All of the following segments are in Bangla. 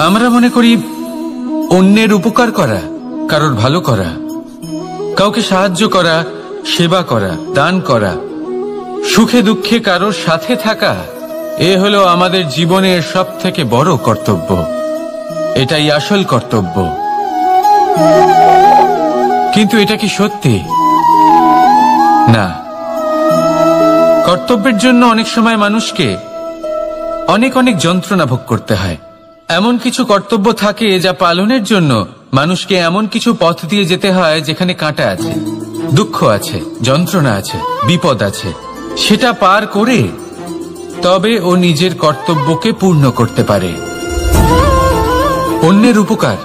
আমরা মনে করি অন্যের উপকার করা, কারোর ভালো করা, কাউকে সাহায্য করা, সেবা করা, দান করা, সুখে দুঃখে কারোর সাথে থাকা, এ হলো আমাদের জীবনের সবথেকে বড় কর্তব্য। এটাই আসল কর্তব্য। কিন্তু এটা কি সত্যি? না। কর্তব্যের জন্য অনেক সময় মানুষকে অনেক অনেক যন্ত্রণা ভোগ করতে হয়। এমন কিছু কর্তব্য থাকে যা পালনের জন্য মানুষকে এমন কিছু পথ দিয়ে যেতে হয় যেখানে কাঁটা আছে, দুঃখ আছে, যন্ত্রণা আছে, বিপদ আছে। সেটা পার করে তবে ও নিজের কর্তব্যকে পূর্ণ করতে পারে। অন্যের উপকার,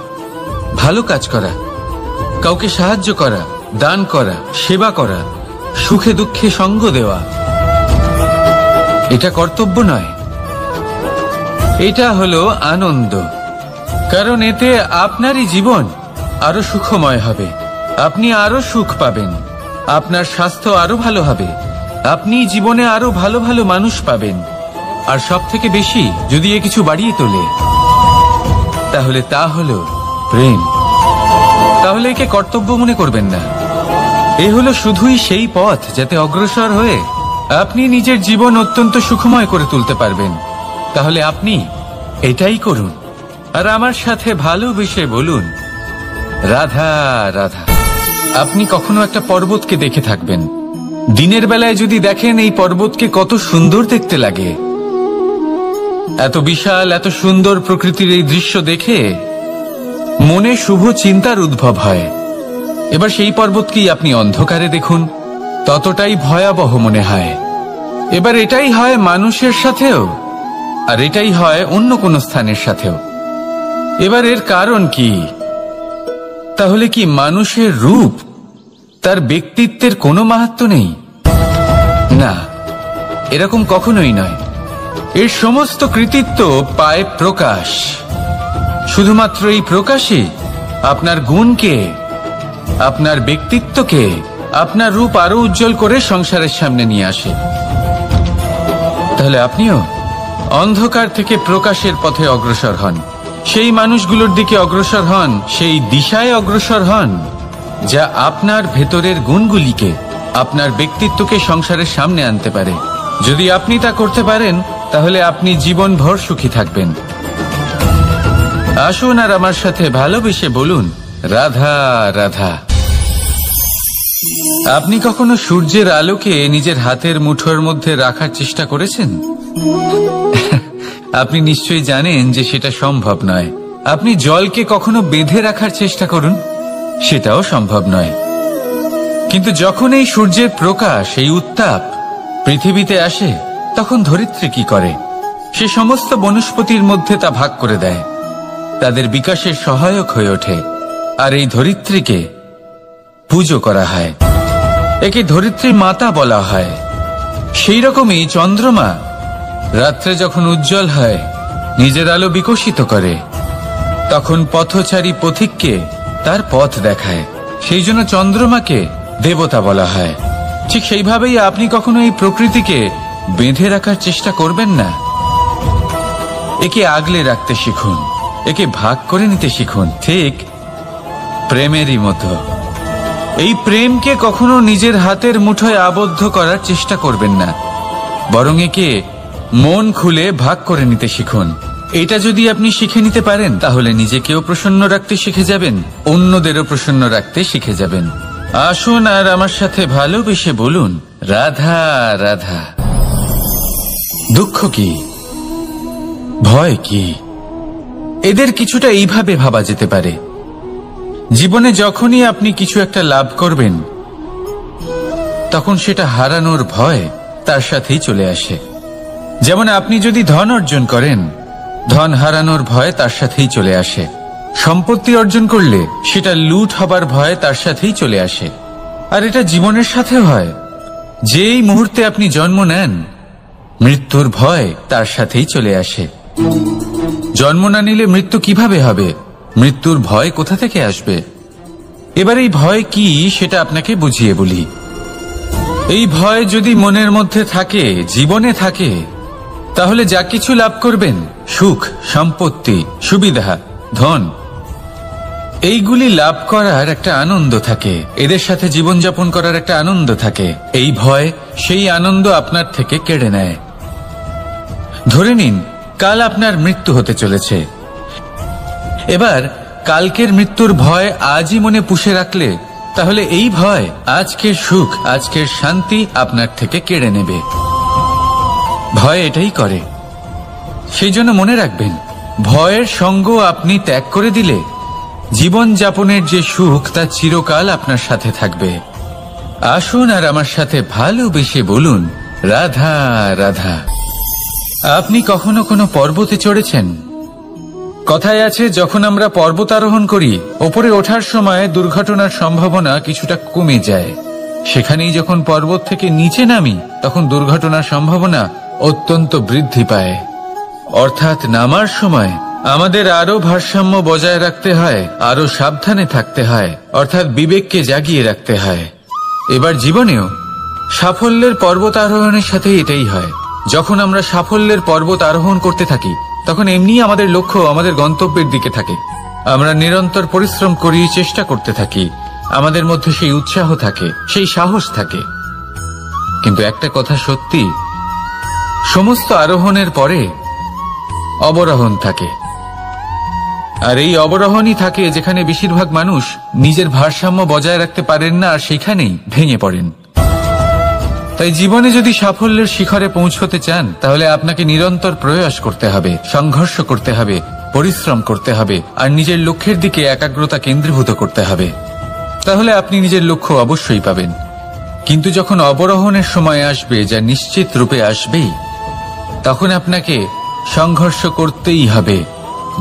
ভালো কাজ করা, কাউকে সাহায্য করা, দান করা, সেবা করা, সুখে দুঃখে সঙ্গ দেওয়া, এটা কর্তব্য নয়, এটা হলো আনন্দ। কারণ এতে আপনারই জীবন আরো সুখময় হবে, আপনি আরো সুখ পাবেন, আপনার স্বাস্থ্য আরো ভালো হবে, আপনি জীবনে আরো ভালো ভালো মানুষ পাবেন। আর সব থেকে বেশি যদি এ কিছু বাড়িয়ে তোলে তাহলে তা হলো প্রেম। তাহলে একে কর্তব্য মনে করবেন না। এ হলো শুধুই সেই পথ যাতে অগ্রসর হয়ে আপনি নিজের জীবন অত্যন্ত সুখময় করে তুলতে পারবেন। তাহলে আপনি এটাই করুন আর আমার সাথে ভালোবেসে বলুন, রাধা রাধা। আপনি কখনো একটা পর্বতকে দেখে থাকবেন। দিনের বেলায় যদি দেখেন এই পর্বতকে কত সুন্দর দেখতে লাগে, এত বিশাল, এত সুন্দর প্রকৃতির এই দৃশ্য দেখে মনে শুভ চিন্তার উদ্ভব হয়। এবার সেই পর্বতকেই আপনি অন্ধকারে দেখুন, ততটাই ভয়াবহ মনে হয়। এবার এটাই হয় মানুষের সাথেও, আর এটাই হয় অন্য কোনো স্থানের সাথেও। এবার এর কারণ কি? তাহলে কি মানুষের রূপ, তার ব্যক্তিত্বের কোনো মাহাত্ম্য নেই? না, এরকম কখনোই নয়। এর সমস্ত কৃতিত্ব পায় প্রকাশ। শুধুমাত্র এই প্রকাশই আপনার গুণকে, আপনার ব্যক্তিত্বকে, আপনার রূপ আরো উজ্জ্বল করে সংসারের সামনে নিয়ে আসে। তাহলে আপনিও অন্ধকার থেকে প্রকাশের পথে অগ্রসর হন, সেই মানুষগুলোর দিকে অগ্রসর হন, সেই দিশায় অগ্রসর হন যা আপনার ভেতরের গুণগুলিকে, আপনার ব্যক্তিত্বকে সংসারের সামনে আনতে পারে। যদি আপনি তা করতে পারেন তাহলে আপনি জীবনভর সুখী থাকবেন। আসুন আর আমার সাথে ভালোবেসে বলুন, রাধা রাধা। আপনি কখনো সূর্যের আলোকে নিজের হাতের মুঠোর মধ্যে রাখার চেষ্টা করেছেন? আপনি নিশ্চয়ই জানেন যে সেটা সম্ভব নয়। আপনি জলকে কখনো বেঁধে রাখার চেষ্টা করুন, সেটাও সম্ভব নয়। কিন্তু যখন এই সূর্যের প্রকাশ, এই উত্তাপ পৃথিবীতে আসে, তখন ধরিত্রী কি করে? সে সমস্ত বনস্পতির মধ্যে তা ভাগ করে দেয়, তাদের বিকাশের সহায়ক হয়ে ওঠে। আর এই ধরিত্রীকে পুজো করা হয়, একে ধরিত্রী মাতা বলা হয়। সেই রকমই চন্দ্রমা রাত্রে যখন উজ্জ্বল হয়, নিজের আলো বিকশিত করে, তখন পথচারী পথিককে তার পথ দেখায়। সেই জন্য চন্দ্রমাকে দেবতা বলা হয়। ঠিক সেইভাবেই আপনি কখনো এই প্রকৃতিকে বেঁধে রাখার চেষ্টা করবেন না। একে আগলে রাখতে শিখুন, একে ভাগ করে নিতে শিখুন, ঠিক প্রেমেরই মতো। এই প্রেমকে কখনো নিজের হাতের মুঠোয় আবদ্ধ করার চেষ্টা করবেন না, বরং একে মন খুলে ভাগ করে নিতে শিখুন। এটা যদি আপনি শিখে নিতে পারেন তাহলে নিজেকেও প্রসন্ন রাখতে শিখে যাবেন, অন্যদেরও প্রসন্ন রাখতে শিখে যাবেন। আসুন আর আমার সাথে ভালোবেসে বলুন, রাধা রাধা। দুঃখ কি, ভয় কি, এদের কিছুটা এইভাবে ভাবা যেতে পারে। জীবনে যখনই আপনি কিছু একটা লাভ করবেন, তখন সেটা হারানোর ভয় তার সাথেই চলে আসে। যেমন আপনি যদি ধন অর্জন করেন, ধন হারানোর ভয় তার সাথেই চলে আসে। সম্পত্তি অর্জন করলে সেটা লুট হবার ভয় তার সাথেই চলে আসে। আর এটা জীবনের সাথে হয়। যেই মুহূর্তে আপনি জন্ম নেন, মৃত্যুর ভয় তার সাথেই চলে আসে। জন্ম না নিলে মৃত্যু কিভাবে হবে? মৃত্যুর ভয় কোথা থেকে আসবে? এবার এই ভয় কি সেটা আপনাকে বুঝিয়ে বলি। এই ভয় যদি মনের মধ্যে থাকে, জীবনে থাকে, তাহলে যা কিছু লাভ করবেন সুখ, সম্পত্তি, সুবিধা, ধন, এইগুলি লাভ করার একটা আনন্দ থাকে, এদের সাথে জীবনযাপন করার একটা আনন্দ থাকে। এই ভয় সেই আনন্দ আপনার থেকে কেড়ে নেয়। ধরে নিন কাল আপনার মৃত্যু হতে চলেছে। এবার কালকের মৃত্যুর ভয় আজই মনে পুষে রাখলে তাহলে এই ভয় আজকের সুখ, আজকের শান্তি আপনার থেকে কেড়ে নেবে। ভয় এটাই করে। সেই জন্য মনে রাখবেন, ভয়ের সঙ্গ আপনি ত্যাগ করে দিলে জীবন যাপনের যে সুখ তা চিরকাল আপনার সাথে থাকবে। আসুন আর আমার সাথে ভালোবেসে বলুন, রাধা রাধা। আপনি কখনো কোনো পর্বতে চড়েছেন? কথায় আছে, যখন আমরা পর্বত আরোহণ করি, ওপরে ওঠার সময় দুর্ঘটনার সম্ভাবনা কিছুটা কমে যায়। সেখানেই যখন পর্বত থেকে নিচে নামি, তখন দুর্ঘটনার সম্ভাবনা অত্যন্ত বৃদ্ধি পায়। অর্থাৎ নামার সময় আমাদের আরো ভারসাম্য বজায় রাখতে হয়, আরো সাবধানে থাকতে হয়, অর্থাৎ বিবেককে জাগিয়ে রাখতে হয়। এবার জীবনেও সাফল্যের পর্বত আরোহণের সাথে এটাই হয়। যখন আমরা সাফল্যের পর্বত আরোহণ করতে থাকি, তখন এমনি আমাদের লক্ষ্য আমাদের গন্তব্যের দিকে থাকে। আমরা নিরন্তর পরিশ্রম করি, চেষ্টা করতে থাকি, আমাদের মধ্যে সেই উৎসাহ থাকে, সেই সাহস থাকে। কিন্তু একটা কথা সত্যি, সমস্ত আরোহণের পরে অবরোহণ থাকে। আর এই অবরোহণই থাকে যেখানে বেশিরভাগ মানুষ নিজের ভারসাম্য বজায় রাখতে পারেন না, আর সেখানেই ভেঙে পড়েন। তাই জীবনে যদি সাফল্যের শিখরে পৌঁছতে চান, তাহলে আপনাকে নিরন্তর প্রয়াস করতে হবে, সংঘর্ষ করতে হবে, পরিশ্রম করতে হবে, আর নিজের লক্ষ্যের দিকে একাগ্রতা কেন্দ্রীভূত করতে হবে। তাহলে আপনি নিজের লক্ষ্য অবশ্যই পাবেন। কিন্তু যখন অবরোহণের সময় আসবে, যা নিশ্চিত রূপে আসবেই, তখন আপনাকে সংঘর্ষ করতেই হবে,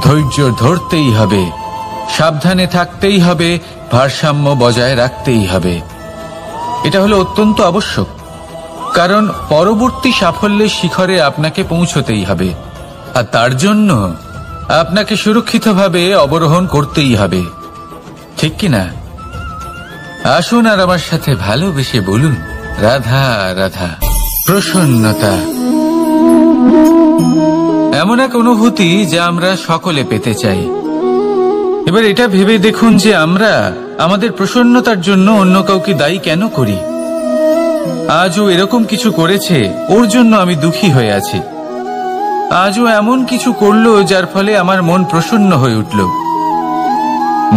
ধৈর্য ধরতেই হবে, সাবধানে থাকতেই হবে, ভারসাম্য বজায় রাখতেই হবে। এটা হলো অত্যন্ত আবশ্যক, কারণ পরবর্তী সাফল্যের শিখরে আপনাকে পৌঁছতেই হবে, আর তার জন্য আপনাকে সুরক্ষিতভাবে অবরোহণ করতেই হবে। ঠিক কিনা? আসুন আর আমার সাথে ভালোবেসে বলুন, রাধা রাধা। প্রসন্নতা এমন এক অনুভূতি যা আমরা সকলে পেতে চাই। এবার এটা ভেবে দেখুন যে আমরা আমাদের প্রসন্নতার জন্য অন্য কাউকে দায়ী কেন করি। আজও এরকম কিছু করেছে, ওর জন্য আমি দুঃখী হয়ে আছি। আজও এমন কিছু করলো যার ফলে আমার মন প্রসন্ন হয়ে উঠল।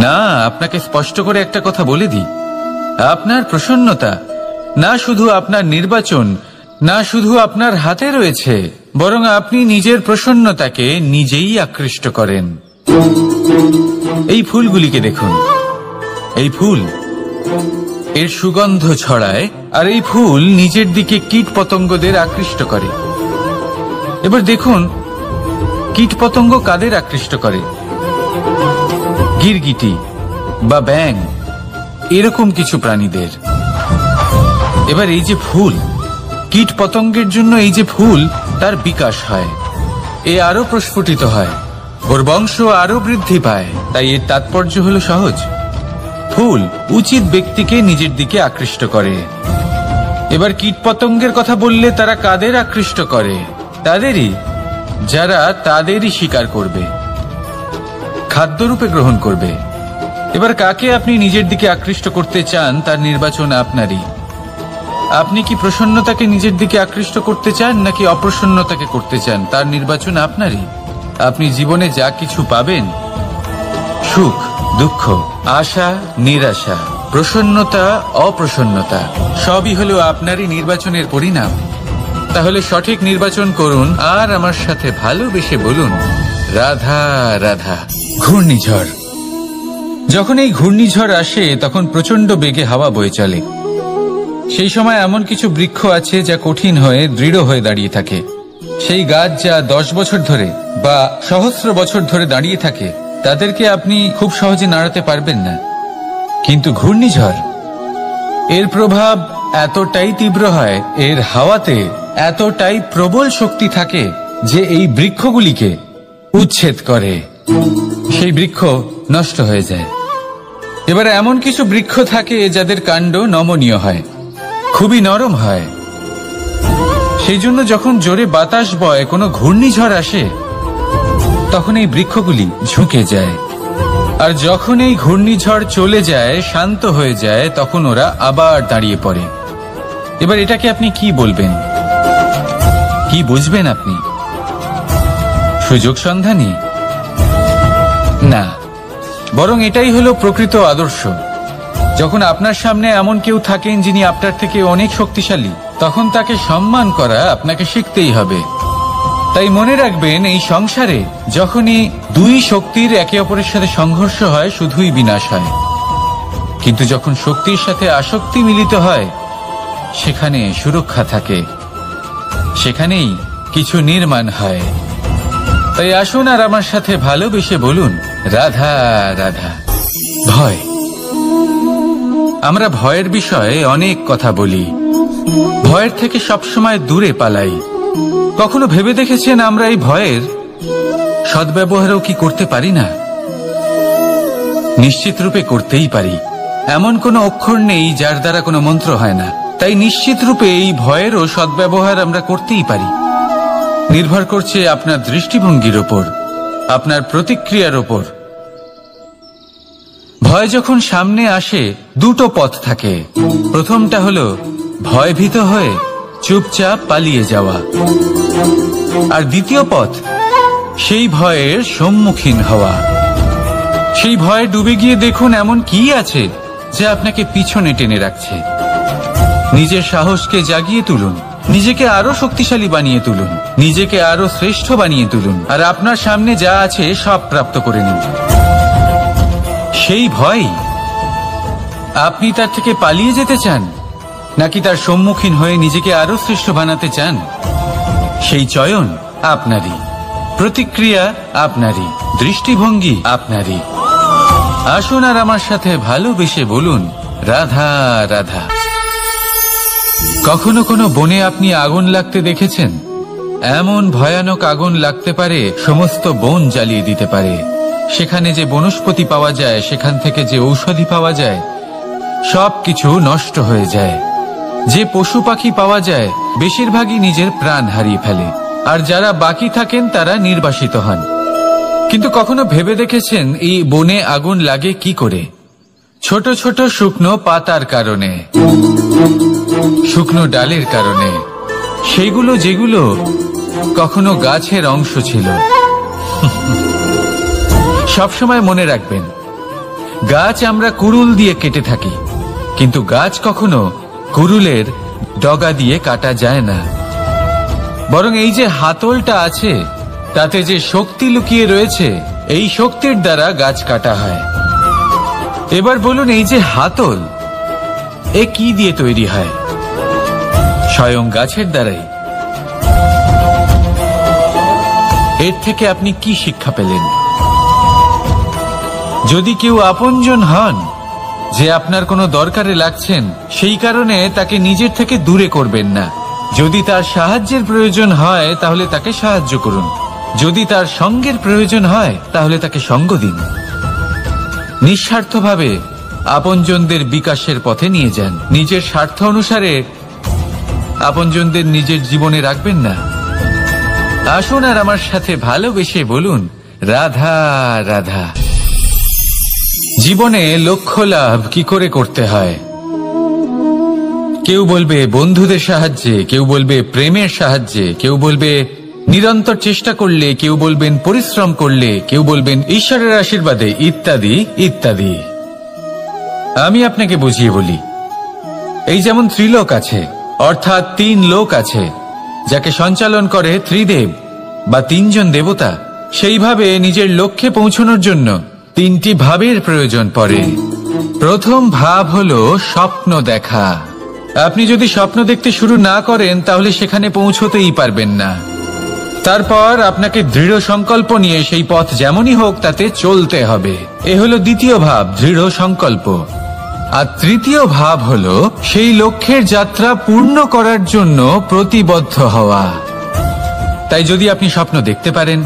না, আপনাকে স্পষ্ট করে একটা কথা বলে দিই, আপনার প্রসন্নতা না শুধু আপনার নির্বাচন, না শুধু আপনার হাতে রয়েছে, বরং আপনি নিজের প্রসন্নতাকে নিজেই আকৃষ্ট করেন। এই ফুলগুলিকে দেখুন, এই ফুল এর সুগন্ধ ছড়ায়, আর এই ফুল নিজের দিকে কীট পতঙ্গদের আকৃষ্ট করে। এবার দেখুন, কীট পতঙ্গ কাদের আকৃষ্ট করে? গিরগিটি বা ব্যাঙ, এরকম কিছু প্রাণীদের। এবার এই যে ফুল, কীট পতঙ্গের জন্য এই যে ফুল, তার বিকাশ হয়, এ আরো প্রস্ফুটিত হয়, ওর বংশ আরো বৃদ্ধি পায়। তাই এর তাৎপর্য হলো সহজ, ফুল উচিত ব্যক্তিকে নিজের দিকে আকৃষ্ট করে। এবার কীট পতঙ্গের কথা বললে তারা কাদের আকৃষ্ট করে? তাদেরই, যারা তাদেরই শিকার করবে, খাদ্যরূপে গ্রহণ করবে। এবার কাকে আপনি নিজের দিকে আকৃষ্ট করতে চান, তার নির্বাচন আপনারই। আপনি কি প্রসন্নতাকে নিজের দিকে আকৃষ্ট করতে চান, নাকি অপ্রসন্নতাকে করতে চান, তার নির্বাচন আপনারই। আপনি জীবনে যা কিছু পাবেন, সুখ, দুঃখ, আশা, নিরাশা, প্রসন্নতা, অপ্রসন্নতা, সবই হলো আপনারই নির্বাচনের পরিণাম। তাহলে সঠিক নির্বাচন করুন, আর আমার সাথে ভালোবেসে বলুন, রাধা রাধা। ঘূর্ণিঝড়, যখন এই ঘূর্ণিঝড় আসে, তখন প্রচন্ড বেগে হাওয়া বয়ে চলে। সেই সময় এমন কিছু বৃক্ষ আছে যা কঠিন হয়ে দৃঢ় হয়ে দাঁড়িয়ে থাকে। সেই গাছ যা 10 বছর ধরে বা সহস্র বছর ধরে দাঁড়িয়ে থাকে, তাদেরকে আপনি খুব সহজে নাড়াতে পারবেন না। কিন্তু ঘূর্ণিঝড়, এর প্রভাব এতটাই তীব্র হয়, এর হাওয়াতে এতটাই প্রবল শক্তি থাকে যে এই বৃক্ষগুলিকে উচ্ছেদ করে, সেই বৃক্ষ নষ্ট হয়ে যায়। এবার এমন কিছু বৃক্ষ থাকে যাদের কাণ্ড নমনীয় হয়, খুবই নরম হয়। সেই জন্য যখন জোরে বাতাস বয়, কোনো ঘূর্ণিঝড় আসে, তখন এই বৃক্ষগুলি ঝুঁকে যায়। আর যখন এই ঘূর্ণিঝড় চলে যায়, শান্ত হয়ে যায়, তখন ওরা আবার দাঁড়িয়ে পড়ে। এবার এটাকে আপনি কি বলবেন? কি বুঝবেন আপনি? সুযোগ সন্ধানী? না, বরং এটাই হলো প্রকৃত আদর্শ। যখন আপনার সামনে এমন কেউ থাকেন যিনি আপনার থেকে অনেক শক্তিশালী, তখন তাকে সম্মান করা আপনাকে শিখতেই হবে। তাই মনে রাখবেন, এই সংসারে যখনই দুই শক্তির একে অপরের সাথে সংঘর্ষ হয়, শুধুই বিনাশ হয়। কিন্তু যখন শক্তির সাথে আসক্তি মিলিত হয়, সেখানে সুরক্ষা থাকে, সেখানেই কিছু নির্মাণ হয়। তাই আসুন আর আমার সাথে ভালোবেসে বলুন, রাধা রাধা। ভয়, আমরা ভয়ের বিষয়ে অনেক কথা বলি, ভয়ের থেকে সবসময় দূরে পালাই। কখনো ভেবে দেখেছেন আমরা এই ভয়ের সদ্ব্যবহারও কি করতে পারি না? নিশ্চিত রূপে করতেই পারি। এমন কোনো অক্ষর নেই যার দ্বারা কোনো মন্ত্র হয় না। তাই নিশ্চিত রূপে এই ভয়েরও সদ্ব্যবহার আমরা করতেই পারি। নির্ভর করছে আপনার দৃষ্টিভঙ্গির ওপর, আপনার প্রতিক্রিয়ার ওপর। ভয় যখন সামনে আসে, দুটো পথ থাকে। প্রথমটা হলো ভয়ভীত হয়ে চুপচাপ পালিয়ে যাওয়া, আর দ্বিতীয় পথ সেই ভয়ের সম্মুখীন হওয়া। সেই ভয়ে ডুবে গিয়ে দেখুন এমন কি আছে যা আপনাকে পিছনে টেনে রাখছে। নিজের সাহসকে জাগিয়ে তুলুন, নিজেকে আরো শক্তিশালী বানিয়ে তুলুন, নিজেকে আরো শ্রেষ্ঠ বানিয়ে তুলুন, আর আপনার সামনে যা আছে সব প্রাপ্ত করে নিন। সেই ভয়, আপনি তার থেকে পালিয়ে যেতে চান নাকি তার সম্মুখীন হয়ে নিজেকে আরো শ্রেষ্ঠ বানাতে চান? সেই চয়ন আপনারই, প্রতিক্রিয়া আপনারই, দৃষ্টিভঙ্গি আপনারই। আসুন আর আমার সাথে ভালোবেসে বলুন, রাধা রাধা। কখনো কোনো বনে আপনি আগুন লাগতে দেখেছেন? এমন ভয়ানক আগুন লাগতে পারে সমস্ত বন জ্বালিয়ে দিতে পারে। সেখানে যে বনস্পতি পাওয়া যায়, সেখান থেকে যে ঔষধি পাওয়া যায়, সবকিছু নষ্ট হয়ে যায়। যে পশু পাখি পাওয়া যায়, বেশিরভাগই নিজের প্রাণ হারিয়ে ফেলে, আর যারা বাকি থাকেন তারা নির্বাসিত হন। কিন্তু কখনো ভেবে দেখেছেন এই বনে আগুন লাগে কি করে? ছোট ছোট শুকনো পাতার কারণে, শুকনো ডালের কারণে, সেগুলো যেগুলো কখনো গাছের অংশ ছিল। সবসময় মনে রাখবেন, গাছ আমরা কুড়ুল দিয়ে কেটে থাকি, কিন্তু গাছ কখনো কুড়ুলের ডগা দিয়ে কাটা যায় না। বরং এই যে হাতলটা আছে, তাতে যে শক্তি লুকিয়ে রয়েছে, এই শক্তির দ্বারা গাছ কাটা হয়। এবার বলুন, এই যে হাতল, এ কি দিয়ে তৈরি হয়? স্বয়ং গাছের দ্বারাই। এর থেকে আপনি কি শিক্ষা পেলেন? যদি কেউ আপনজন হন, যে আপনার কোনো দরকারে লাগছেন, সেই কারণে তাকে নিজের থেকে দূরে করবেন না। যদি তার সাহায্যের প্রয়োজন হয়, তাহলে তাকে সাহায্য করুন। যদি তার সঙ্গের প্রয়োজন হয়, তাহলে তাকে সঙ্গ দিন। নিঃস্বার্থভাবে আপনজনদের বিকাশের পথে নিয়ে যান। নিজের স্বার্থ অনুসারে আপনজনদের নিজের জীবনে রাখবেন না। আসুন আর আমার সাথে ভালোবেসে বলুন, রাধা রাধা। জীবনে লক্ষ্য লাভ কি করে করতে হয়? কেউ বলবে বন্ধুদের সাহায্যে, কেউ বলবে প্রেমের সাহায্যে, কেউ বলবে নিরন্তর চেষ্টা করলে, কেউ বলবেন পরিশ্রম করলে, কেউ বলবেন ঈশ্বরের আশীর্বাদে, ইত্যাদি ইত্যাদি। আমি আপনাকে বুঝিয়ে বলি, এই যেমন ত্রিলোক আছে, অর্থাৎ 3 লোক আছে, যাকে সঞ্চালন করে ত্রিদেব বা 3 জন দেবতা। সেইভাবে নিজের লক্ষ্যে পৌঁছানোর জন্য 3টি ভাবের প্রয়োজন পড়ে। প্রথম ভাব হলো স্বপ্ন দেখা। আপনি যদি স্বপ্ন দেখতে শুরু না করেন, তাহলে সেখানে পৌঁছতেই পারবেন না। তারপর আপনাকে দৃঢ় সংকল্প নিয়ে সেই পথ যেমনই হোক তাতে চলতে হবে। এ হলো দ্বিতীয় ভাব, দৃঢ় সংকল্প। আর তৃতীয় ভাব হলো সেই লক্ষ্যের যাত্রা পূর্ণ করার জন্য প্রতিবদ্ধ হওয়া। তাই যদি আপনি স্বপ্ন দেখতে পারেন,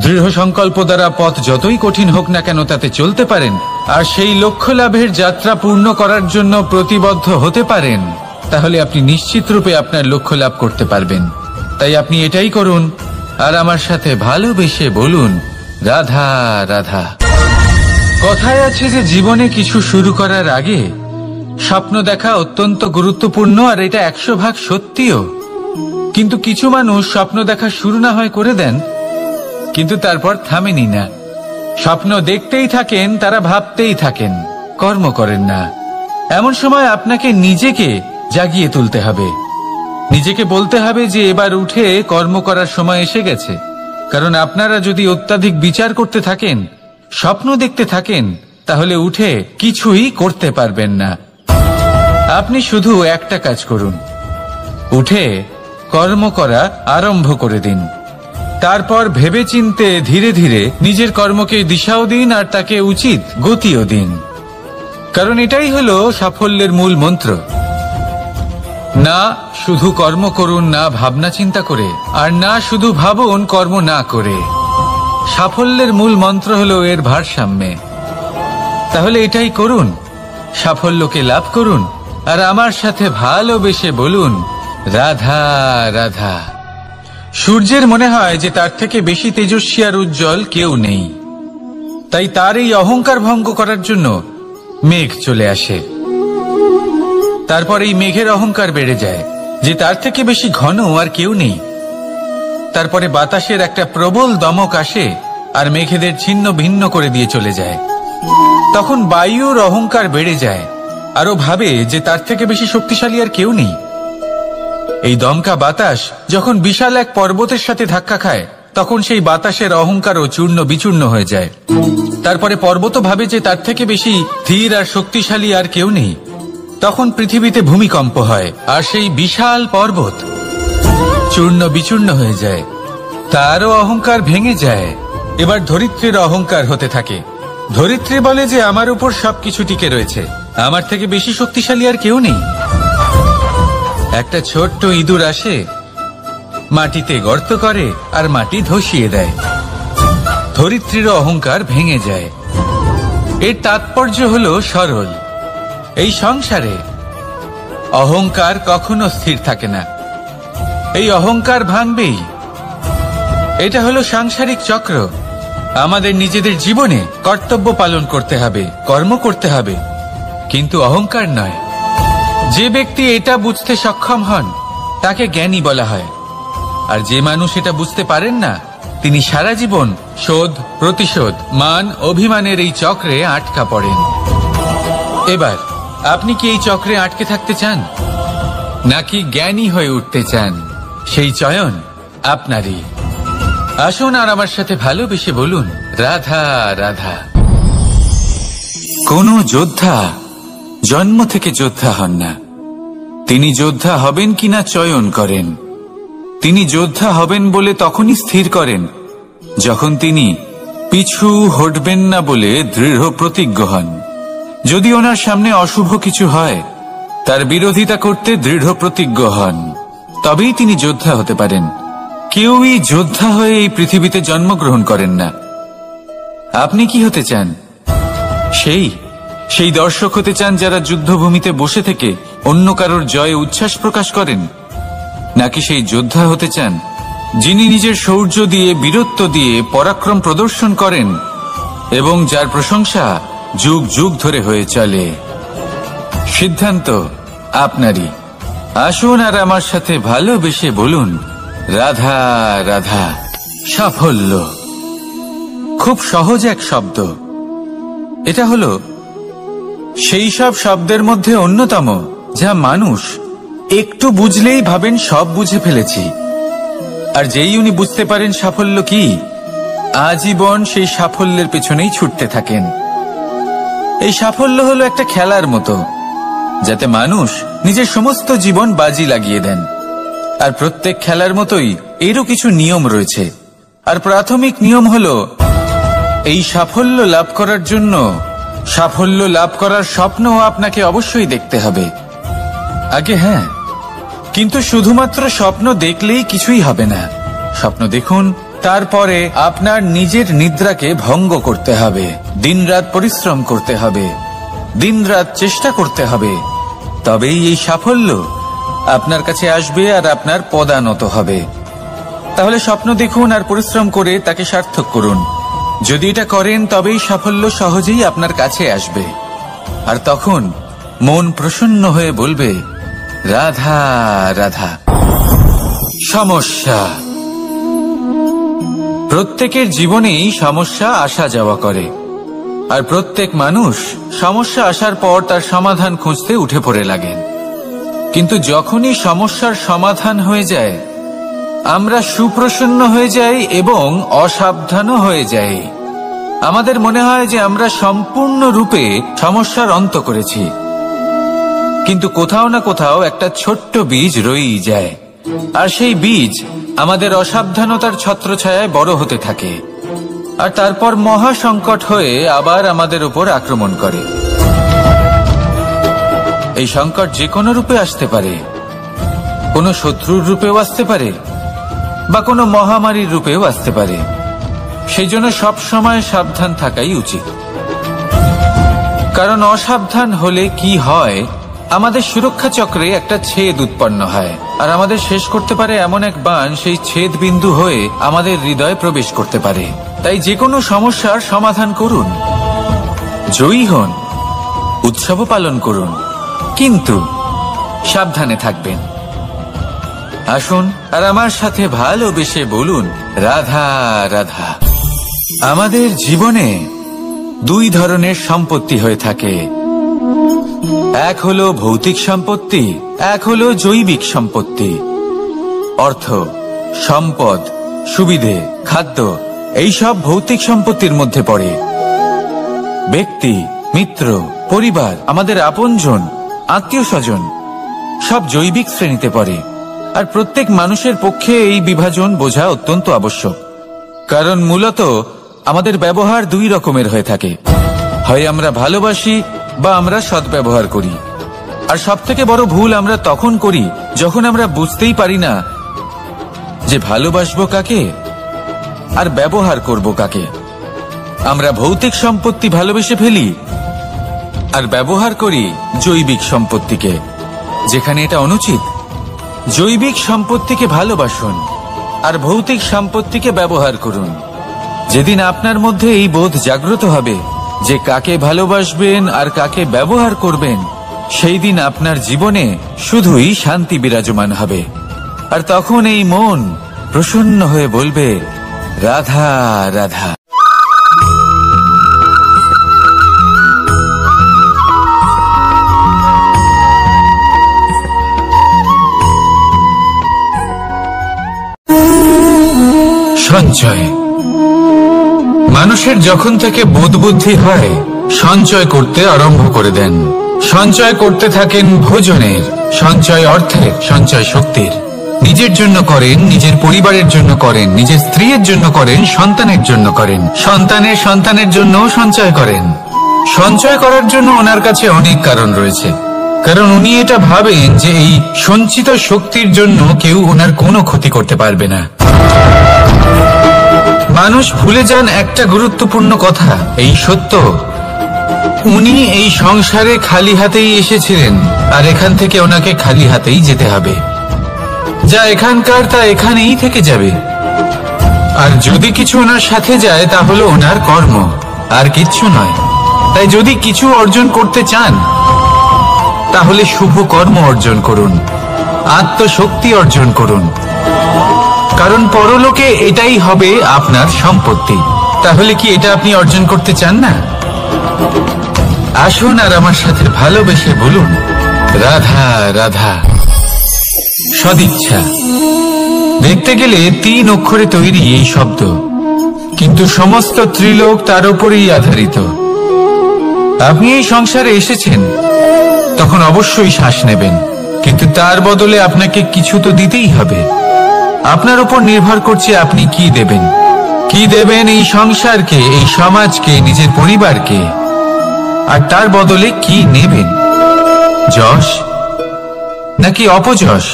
দৃঢ় সংকল্প দ্বারা পথ যতই কঠিন হোক না কেন তাতে চলতে পারেন, আর সেই লক্ষ্য লাভের যাত্রা পূর্ণ করার জন্য প্রতিবদ্ধ হতে পারেন, তাহলে আপনি নিশ্চিত রূপে আপনার লক্ষ্য লাভ করতে পারবেন। তাই আপনি এটাই করুন, আর আমার সাথে ভালোবেসে বলুন, রাধা রাধা। কথায় আছে যে জীবনে কিছু শুরু করার আগে স্বপ্ন দেখা অত্যন্ত গুরুত্বপূর্ণ, আর এটা 100% সত্যিও। কিন্তু কিছু মানুষ স্বপ্ন দেখা শুরু না হয় করে দেন, কিন্তু তারপর থামেনি না। স্বপ্ন দেখতেই থাকেন, তারা ভাবতেই থাকেন, কর্ম করেন না। এমন সময় আপনাকে নিজেকে জাগিয়ে তুলতে হবে, নিজেকে বলতে হবে যে এবার উঠে কর্ম করার সময় এসে গেছে। কারণ আপনারা যদি অত্যাধিক বিচার করতে থাকেন, স্বপ্ন দেখতে থাকেন, তাহলে উঠে কিছুই করতে পারবেন না। আপনি শুধু একটা কাজ করুন, উঠে কর্ম করা আরম্ভ করে দিন। তারপর ভেবেচিন্তে ধীরে ধীরে নিজের কর্মকে দিশাও দিন, আর তাকে উচিত গতিও দিন। কারণ এটাই হলো সাফল্যের মূল মন্ত্র। না শুধু কর্ম করুন না ভাবনা চিন্তা করে, আর না শুধু ভাবুন কর্ম না করে। সাফল্যের মূল মন্ত্র হলো এর ভারসাম্যে। তাহলে এটাই করুন, সাফল্যকে লাভ করুন, আর আমার সাথে ভালোবেসে বলুন রাধা রাধা। সূর্যের মনে হয় যে তার থেকে বেশি তেজস্বী আর উজ্জ্বল কেউ নেই, তাই তার এই অহংকার ভঙ্গ করার জন্য মেঘ চলে আসে। তারপর এই মেঘের অহংকার বেড়ে যায় যে তার থেকে বেশি ঘন আর কেউ নেই। তারপরে বাতাসের একটা প্রবল দমক আসে আর মেঘেদের ছিন্ন ভিন্ন করে দিয়ে চলে যায়। তখন বায়ুর অহংকার বেড়ে যায়, আরো ভাবে যে তার থেকে বেশি শক্তিশালী আর কেউ নেই। এই দমকা বাতাস যখন বিশাল এক পর্বতের সাথে ধাক্কা খায়, তখন সেই বাতাসের অহংকারও চূর্ণ বিচূর্ণ হয়ে যায়। তারপরে পর্বত ভাবে যে তার থেকে বেশি ধীর আর শক্তিশালী আর কেউ নেই। তখন পৃথিবীতে ভূমিকম্প হয়, আর সেই বিশাল পর্বত চূর্ণ বিচূর্ণ হয়ে যায়, তারও অহংকার ভেঙে যায়। এবার ধরিত্রীর অহংকার হতে থাকে। ধরিত্রী বলে যে আমার উপর সবকিছু টিকে রয়েছে, আমার থেকে বেশি শক্তিশালী আর কেউ নেই। একটা ছোট্ট ইঁদুর আসে, মাটিতে গর্ত করে আর মাটি ধসিয়ে দেয়। ধরিত্রীর অহংকার ভেঙে যায়। এর তাৎপর্য হলো সরল, এই সংসারে অহংকার কখনো স্থির থাকে না, এই অহংকার ভাঙবেই। এটা হলো সাংসারিক চক্র। আমাদের নিজেদের জীবনে কর্তব্য পালন করতে হবে, কর্ম করতে হবে, কিন্তু অহংকার নয়। যে ব্যক্তি এটা বুঝতে সক্ষম হন তাকে জ্ঞানী বলা হয়, আর যে মানুষ এটা বুঝতে পারেন না তিনি সারা জীবন শোধ প্রতিশোধ মান অভিমানের এই চক্রে আটকা পড়েন। এবার আপনি কি এই চক্রে আটকে থাকতে চান, নাকি জ্ঞানী হয়ে উঠতে চান? সেই চয়ন আপনারই। আসুন আর আমার সাথে ভালোবেসে বলুন রাধা রাধা। কোন যোদ্ধা জন্ম থেকে যোদ্ধা হন না, তিনি যোদ্ধা হবেন কিনা চয়ন করেন। তিনি যোদ্ধা হবেন বলে তখনই স্থির করেন যখন তিনি পিছু হটবেন না বলে দৃঢ় প্রতিজ্ঞ হন। যদি ওনার সামনে অশুভ কিছু হয়, তার বিরোধিতা করতে দৃঢ় প্রতিজ্ঞ হন, তবেই তিনি যোদ্ধা হতে পারেন। কেউই যোদ্ধা হয়ে এই পৃথিবীতে জন্মগ্রহণ করেন না। আপনি কি হতে চান? সেই দর্শক হতে চান যারা যুদ্ধভূমিতে বসে থেকে অন্য কারোর জয়ে উচ্ছ্বাস প্রকাশ করেন, নাকি সেই যোদ্ধা হতে চান যিনি নিজের শৌর্য দিয়ে বীরত্ব দিয়ে পরাক্রম প্রদর্শন করেন এবং যার প্রশংসা যুগ যুগ ধরে হয়ে চলে? সিদ্ধান্ত আপনারই। আসুন আর আমার সাথে ভালোবেসে বলুন রাধা রাধা। সাফল্য খুব সহজ এক শব্দ। এটা হলো সেই সব শব্দের মধ্যে অন্যতম যা মানুষ একটু বুঝলেই ভাবেন সব বুঝে ফেলেছি, আর যেই উনি বুঝতে পারেন সাফল্য কি, আজীবন সেই সাফল্যের পেছনেই ছুটতে থাকেন। এই সাফল্য হলো একটা খেলার মতো, যাতে মানুষ নিজের সমস্ত জীবন বাজি লাগিয়ে দেন। আর প্রত্যেক খেলার মতোই এরও কিছু নিয়ম রয়েছে। আর প্রাথমিক নিয়ম হলো এই সাফল্য লাভ করার জন্য সাফল্য লাভ করার স্বপ্ন আপনাকে অবশ্যই দেখতে হবে আগে। হ্যাঁ, কিন্তু শুধুমাত্র স্বপ্ন দেখলেই কিছুই হবে না। স্বপ্ন দেখুন, তারপরে আপনার নিজের নিদ্রাকে ভঙ্গ করতে হবে, দিনরাত পরিশ্রম করতে হবে, দিনরাত চেষ্টা করতে হবে, তবেই এই সাফল্য আপনার কাছে আসবে আর আপনার পদানত হবে। তাহলে স্বপ্ন দেখুন আর পরিশ্রম করে তাকে সার্থক করুন। যদি এটা করেন তবেই সাফল্য সহজেই আপনার কাছে আসবে। আর তখন মন প্রসন্ন হয়ে বলবে, রাধা রাধা। সমস্যা। প্রত্যেকের জীবনেই সমস্যা আসা যাওয়া করে, আর প্রত্যেক মানুষ সমস্যা আসার পর তার সমাধান খুঁজতে উঠে পড়ে লাগেন। কিন্তু যখনই সমস্যার সমাধান হয়ে যায়, আমরা সুপ্রসন্ন হয়ে যাই এবং অসাবধানও হয়ে যাই। আমাদের মনে হয় যে আমরা সম্পূর্ণরূপে সমস্যার অন্ত করেছি, কিন্তু কোথাও না কোথাও একটা ছোট্ট বীজ রয়েই যায়, আর সেই বীজ আমাদের অসাবধানতার ছত্রছায়ায় বড় হতে থাকে, আর তারপর মহা সংকট হয়ে আবার আমাদের উপর আক্রমণ করে। এই সংকট যে কোনো রূপে আসতে পারে, কোনো শত্রুর রূপেও আসতে পারে, বা কোনো মহামারীর রূপেও আসতে পারে। সেই জন্য সবসময় সাবধান থাকাই উচিত, কারণ অসাবধান হলে কি হয়, আমাদের সুরক্ষা চক্রে একটা ছেদ উৎপন্ন হয়, আর আমাদের শেষ করতে পারে এমন এক বাণ সেই ছেদ বিন্দু হয়ে আমাদের হৃদয়ে প্রবেশ করতে পারে। তাই যে কোনো সমস্যার সমাধান করুন, জয়ী হন, উৎসব পালন করুন, কিন্তু সাবধানে থাকবেন। আসুন আর আমার সাথে ভালোবেসে বলুন, রাধা রাধা। আমাদের জীবনে দুই ধরনের সম্পত্তি হয়ে থাকে, এক হলো ভৌতিক সম্পত্তি, এক হলো জৈবিক সম্পত্তি। অর্থ, সম্পদ, সুবিধে, খাদ্য, এইসব ভৌতিক সম্পত্তির মধ্যে পড়ে। ব্যক্তি, মিত্র, পরিবার, আমাদের আপনজন, আত্মীয় স্বজন সব জৈবিক শ্রেণীতে পড়ে। আর প্রত্যেক মানুষের পক্ষে এই বিভাজন বোঝা অত্যন্ত আবশ্যক, কারণ মূলত আমাদের ব্যবহার দুই রকমের হয়ে থাকে। হয় আমরা ভালোবাসি বা আমরা সদ্ব্যবহার করি। আর সবথেকে বড় ভুল আমরা তখন করি যখন আমরা বুঝতেই পারি না যে ভালোবাসবো কাকে আর ব্যবহার করব কাকে। আমরা ভৌতিক সম্পত্তি ভালোবেসে ফেলি আর ব্যবহার করি জৈবিক সম্পত্তিকে, যেখানে এটা অনুচিত। জৈবিক সম্পত্তিকে ভালোবাসুন আর ভৌতিক সম্পত্তিকে ব্যবহার করুন। যেদিন আপনার মধ্যে এই বোধ জাগ্রত হবে যে কাকে ভালোবাসবেন আর কাকে ব্যবহার করবেন, সেই দিন আপনার জীবনে শুধুই শান্তি বিরাজমান হবে। আর তখন এই মন প্রসন্ন হয়ে বলবে, রাধা রাধা। সঞ্চয়। মানুষের যখন থেকে বোধ বুদ্ধি হয়, সঞ্চয় করতে আরম্ভ করে দেন। সঞ্চয় করতে থাকেন ভোজনের, সঞ্চয় অর্থের, সঞ্চয় শক্তির। নিজের জন্য করেন, নিজের পরিবারের জন্য করেন, নিজের স্ত্রীর জন্য করেন, সন্তানের জন্য করেন, সন্তানের সন্তানের জন্য সঞ্চয় করেন। সঞ্চয় করার জন্য ওনার কাছে অনেক কারণ রয়েছে, কারণ উনি এটা ভাবেন যে এই সঞ্চিত শক্তির জন্য কেউ ওনার কোনো ক্ষতি করতে পারবে না। মানুষ ভুলে যান একটা গুরুত্বপূর্ণ কথা, এই সত্য, উনি এই সংসারে খালি হাতেই এসেছিলেন, আর এখান থেকে ওনাকে খালি হাতেই যেতে হবে। যা এখানকার তা এখানেই থেকে যাবে। আর যদি কিছু ওনার সাথে যায় তা হলো ওনার কর্ম, আর কিচ্ছু নয়। তাই যদি কিছু অর্জন করতে চান তাহলে শুভ কর্ম অর্জন করুন, আত্মশক্তি অর্জন করুন, কারণ পরলোকে এটাই হবে আপনার সম্পত্তি। তাহলে কি এটা আপনি অর্জন করতে চান না? আসুন আর আমার সাথে ভালোবেসে বলুন, রাধা রাধা। সদিচ্ছা। দেখতে গেলে 3 অক্ষরে তৈরি এই শব্দ, কিন্তু সমস্ত ত্রিলোক তার উপরেই আধারিত। আপনি এই সংসারে এসেছেন, তখন অবশ্যই শ্বাস নেবেন, কিন্তু তার বদলে আপনাকে কিছু তো দিতেই হবে। আপনার উপর নির্ভর করছে আপনি কি দেবেন। কি দেবেন এই সংসারকে, এই সমাজকে, নিজের পরিবারকে, আর তার বদলে কি নেবেন? যশ নাকি অপযশ?